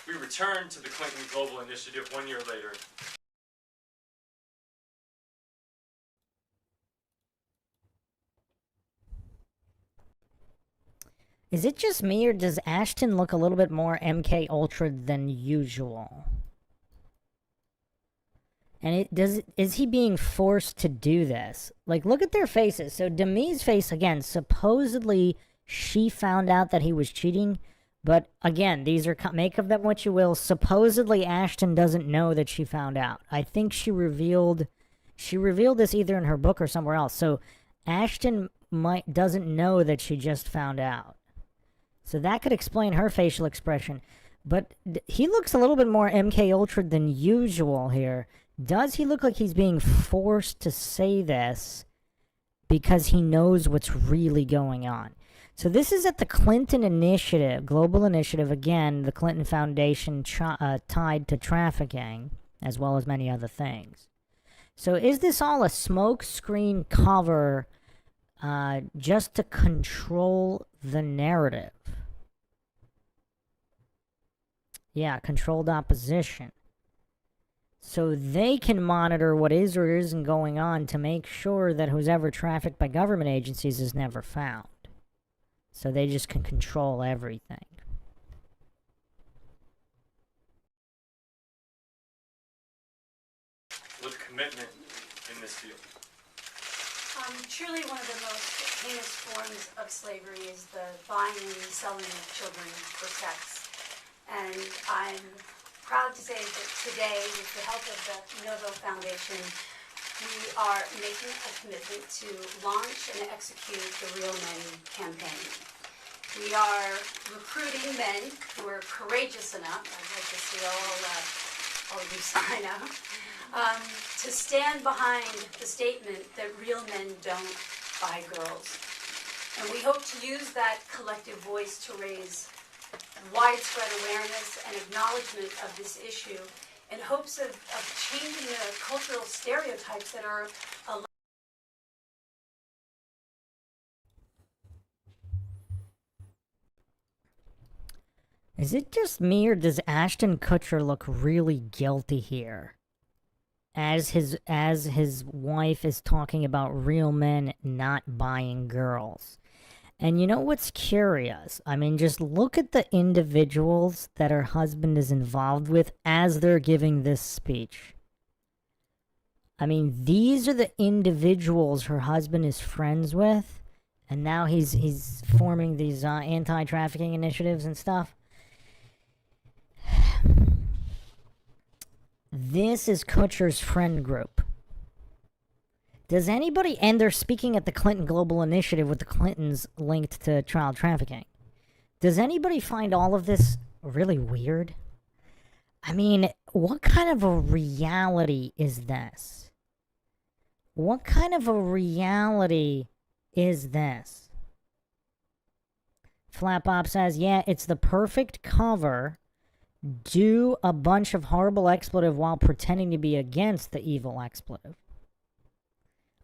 we return to the Clinton Global Initiative 1 year later. Is it just me, or does Ashton look a little bit more MK Ultra than usual? And is he being forced to do this? Like, look at their faces. So Demi's face, again, supposedly she found out that he was cheating. But again, these are, make of them what you will. Supposedly Ashton doesn't know that she found out. I think she revealed this either in her book or somewhere else. So Ashton doesn't know that she just found out. So that could explain her facial expression. But he looks a little bit more MK Ultra than usual here. Does he look like he's being forced to say this because he knows what's really going on? So this is at the Clinton Initiative, Global Initiative, again, the Clinton Foundation tied to trafficking, as well as many other things. So is this all a smokescreen cover just to control the narrative? Yeah, controlled opposition. So they can monitor what is or isn't going on to make sure that who's ever trafficked by government agencies is never found. So they just can control everything. With commitment in this field. Truly one of the most heinous forms of slavery is the buying and selling of children for sex. And I'm proud to say that today, with the help of the Novo Foundation, we are making a commitment to launch and execute the Real Men campaign. We are recruiting men who are courageous enough, I'd like to see all of you sign up, to stand behind the statement that real men don't buy girls. And we hope to use that collective voice to raise widespread awareness and acknowledgement of this issue in hopes of changing the cultural stereotypes that are allowed. Is it just me, or does Ashton Kutcher look really guilty here? As his wife is talking about real men not buying girls. And you know what's curious? I mean, just look at the individuals that her husband is involved with as they're giving this speech. I mean, these are the individuals her husband is friends with, and now he's forming these anti-trafficking initiatives and stuff. This is Kutcher's friend group. Does anybody, and they're speaking at the Clinton Global Initiative with the Clintons linked to child trafficking. Does anybody find all of this really weird? I mean, what kind of a reality is this? What kind of a reality is this? Flapop says, yeah, it's the perfect cover. Do a bunch of horrible expletive while pretending to be against the evil expletive.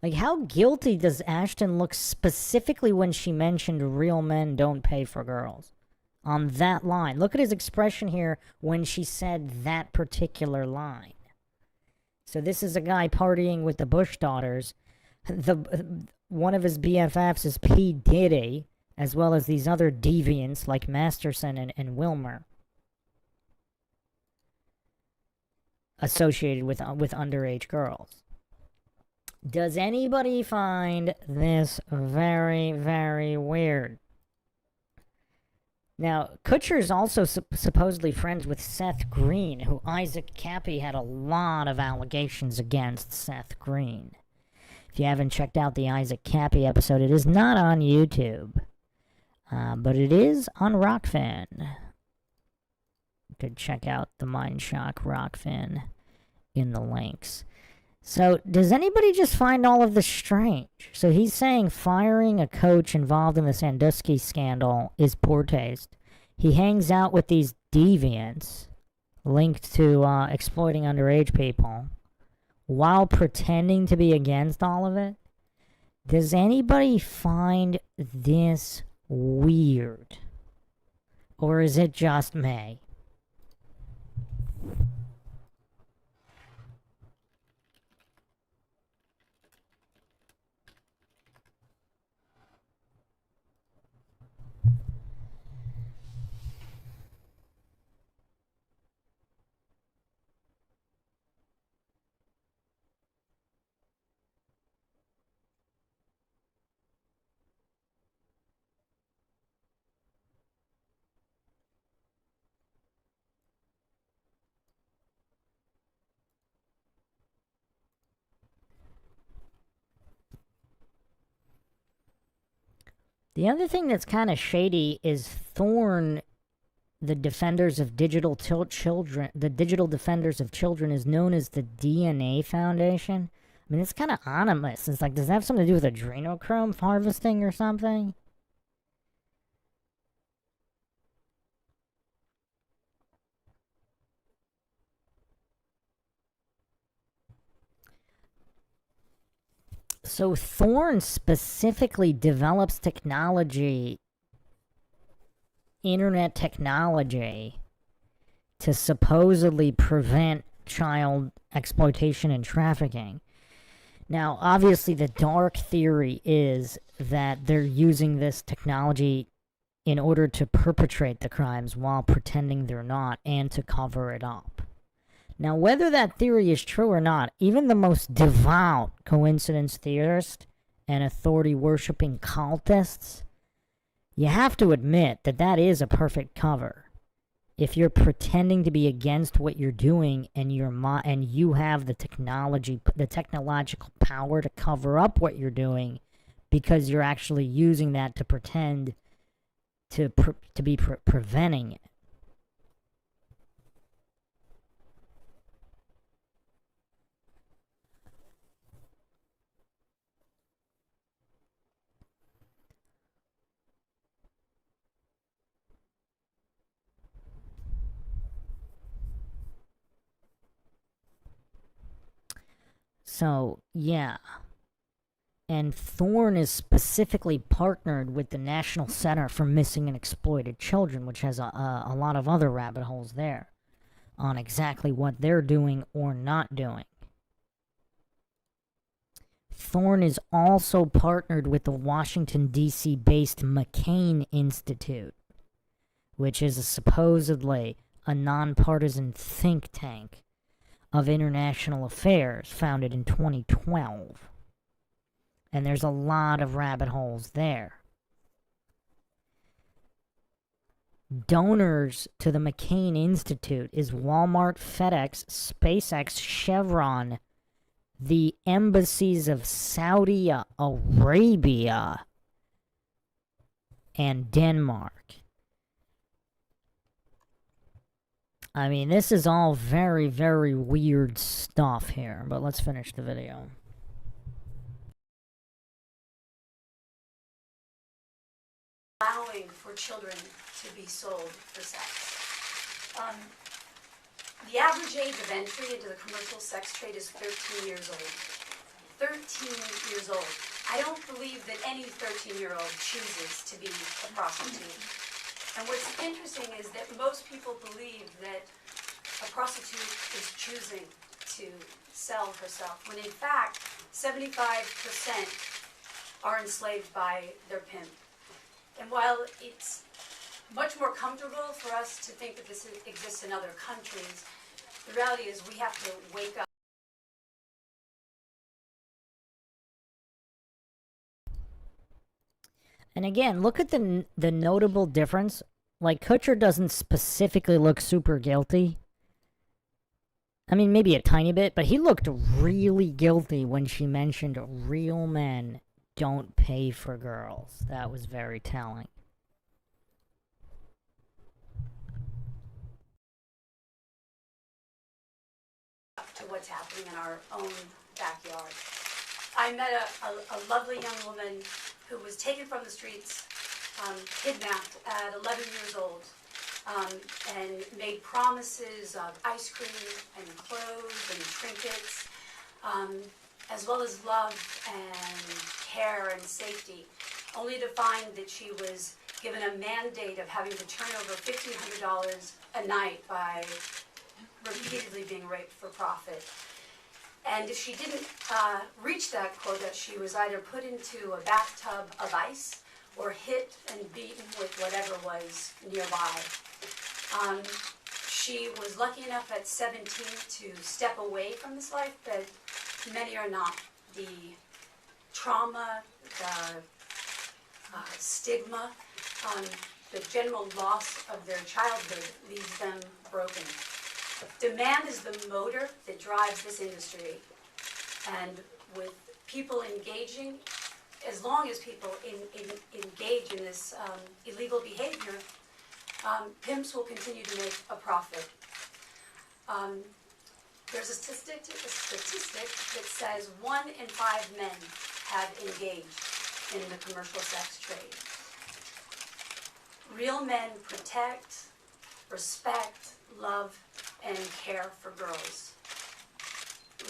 Like, how guilty does Ashton look specifically when she mentioned real men don't pay for girls? On that line. Look at his expression here when she said that particular line. So this is a guy partying with the Bush daughters. One of his BFFs is P. Diddy, as well as these other deviants like Masterson and Wilmer, associated with underage girls. Does anybody find this very, very weird? Now, Kutcher is also supposedly friends with Seth Green, who Isaac Cappy had a lot of allegations against Seth Green. If you haven't checked out the Isaac Cappy episode, it is not on YouTube, but it is on Rockfin. You could check out the MindShock Rockfin in the links. So, does anybody just find all of this strange? So he's saying firing a coach involved in the Sandusky scandal is poor taste. He hangs out with these deviants linked to exploiting underage people while pretending to be against all of it. Does anybody find this weird? Or is it just me? The other thing that's kind of shady is Thorn, the Defenders of Digital Children. The Digital Defenders of Children is known as the DNA Foundation. I mean, it's kind of ominous. It's like, does that have something to do with adrenochrome harvesting or something? So Thorn specifically develops technology, internet technology, to supposedly prevent child exploitation and trafficking. Now, obviously, the dark theory is that they're using this technology in order to perpetrate the crimes while pretending they're not and to cover it up. Now, whether that theory is true or not, even the most devout coincidence theorists and authority-worshipping cultists, you have to admit that that is a perfect cover. If you're pretending to be against what you're doing and you have the technological power to cover up what you're doing because you're actually using that to pretend to be preventing it. So, yeah. And Thorn is specifically partnered with the National Center for Missing and Exploited Children, which has a lot of other rabbit holes there on exactly what they're doing or not doing. Thorn is also partnered with the Washington, D.C. based McCain Institute, which is supposedly a nonpartisan think tank of international affairs founded in 2012. And there's a lot of rabbit holes there. Donors to the McCain Institute is Walmart, FedEx, SpaceX, Chevron, the embassies of Saudi Arabia, and Denmark. I mean, this is all very, very weird stuff here, but let's finish the video. Allowing for children to be sold for sex. The average age of entry into the commercial sex trade is 13 years old. 13 years old. I don't believe that any 13-year-old chooses to be a prostitute. And what's interesting is that most people believe that a prostitute is choosing to sell herself, when in fact, 75% are enslaved by their pimp. And while it's much more comfortable for us to think that this exists in other countries, the reality is we have to wake up. And again, look at the notable difference. Like, Kutcher doesn't specifically look super guilty. I mean, maybe a tiny bit, but he looked really guilty when she mentioned real men don't pay for girls. That was very telling. To what's happening in our own backyard. I met a lovely young woman who was taken from the streets, kidnapped at 11 years old, and made promises of ice cream and clothes and trinkets, as well as love and care and safety, only to find that she was given a mandate of having to turn over $1,500 a night by repeatedly being raped for profit. And if she didn't reach that quota, she was either put into a bathtub of ice or hit and beaten with whatever was nearby. She was lucky enough at 17 to step away from this life, but many are not. The trauma, the stigma, the general loss of their childhood leaves them broken. Demand is the motor that drives this industry. And with people engaging, as long as people engage in this illegal behavior, pimps will continue to make a profit. There's a statistic that says 1 in 5 men have engaged in the commercial sex trade. Real men protect, respect, love, and care for girls.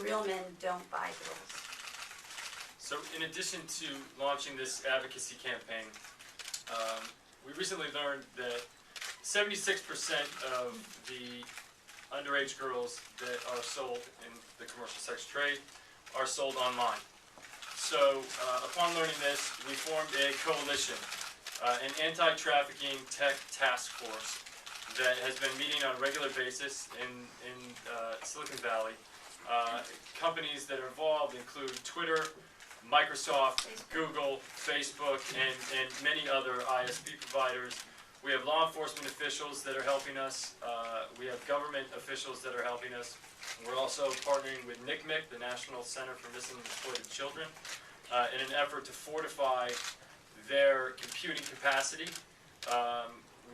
Real men don't buy girls. So in addition to launching this advocacy campaign, we recently learned that 76% of the underage girls that are sold in the commercial sex trade are sold online. So upon learning this, we formed a coalition, an anti-trafficking tech task force that has been meeting on a regular basis in Silicon Valley. Companies that are involved include Twitter, Microsoft, Google, Facebook, and many other ISP providers. We have law enforcement officials that are helping us. We have government officials that are helping us. We're also partnering with NCMEC, the National Center for Missing and Exploited Children, in an effort to fortify their computing capacity.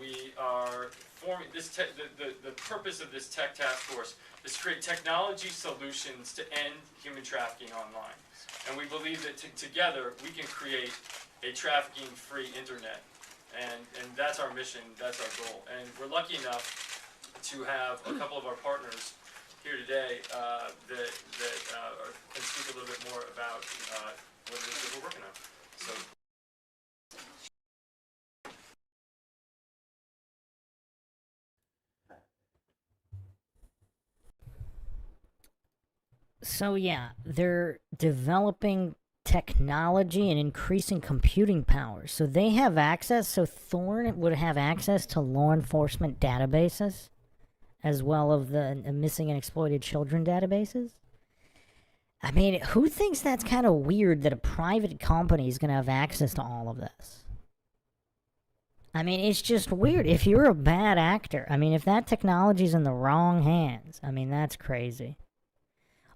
We are forming this. The purpose of this tech task force is to create technology solutions to end human trafficking online. And we believe that together we can create a trafficking-free internet. And that's our mission, that's our goal. And we're lucky enough to have a couple of our partners here today that can speak a little bit more about what it is that we're working on. So yeah, they're developing technology and increasing computing power. So they have access, so Thorn would have access to law enforcement databases, as well as the missing and exploited children databases. I mean, who thinks that's kind of weird that a private company is going to have access to all of this? I mean, it's just weird. If you're a bad actor, I mean, if that technology's in the wrong hands, I mean, that's crazy.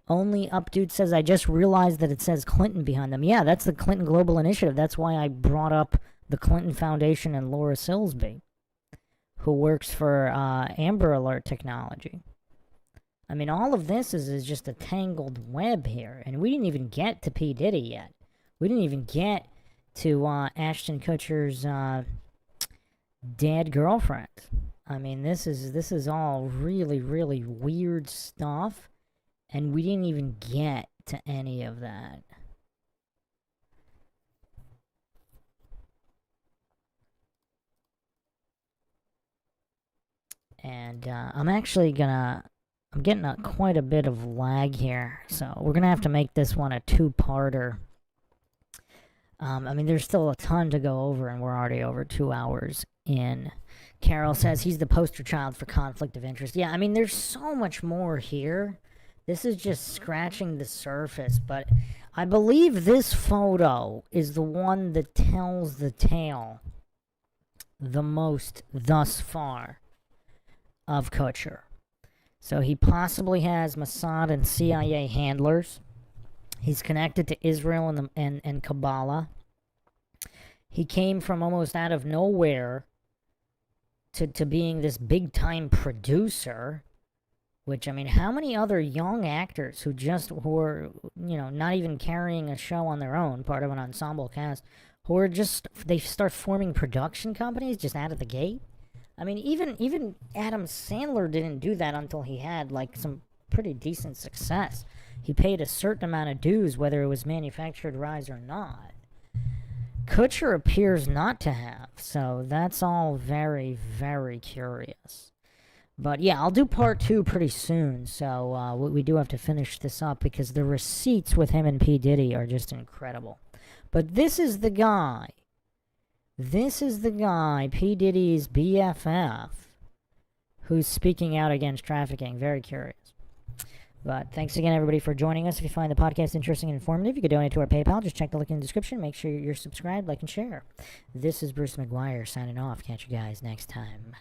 Only Up Dude says, I just realized that it says Clinton behind them. Yeah, that's the Clinton Global Initiative. That's why I brought up the Clinton Foundation and Laura Silsby, who works for Amber Alert technology. I mean, all of this is just a tangled web here. And we didn't even get to P. Diddy yet. We didn't even get to Ashton Kutcher's dead girlfriend. I mean, this is all really, really weird stuff. And we didn't even get to any of that. And I'm getting quite a bit of lag here. So we're going to have to make this one a two-parter. I mean, there's still a ton to go over, and we're already over 2 hours in. Carol says he's the poster child for conflict of interest. Yeah, I mean, there's so much more here. This is just scratching the surface, but I believe this photo is the one that tells the tale the most thus far of Kutcher. So he possibly has Mossad and CIA handlers. He's connected to Israel and Kabbalah. He came from almost out of nowhere to being this big-time producer. Which, I mean, how many other young actors who are, you know, not even carrying a show on their own, part of an ensemble cast, who are just, they start forming production companies just out of the gate? I mean, even Adam Sandler didn't do that until he had, like, some pretty decent success. He paid a certain amount of dues, whether it was manufactured rise or not. Kutcher appears not to have, so that's all very, very curious. But yeah, I'll do part 2 pretty soon, so we do have to finish this up because the receipts with him and P. Diddy are just incredible. But this is the guy, P. Diddy's BFF, who's speaking out against trafficking. Very curious. But thanks again, everybody, for joining us. If you find the podcast interesting and informative, you can donate to our PayPal. Just check the link in the description. Make sure you're subscribed, like, and share. This is Bruce McGuire signing off. Catch you guys next time.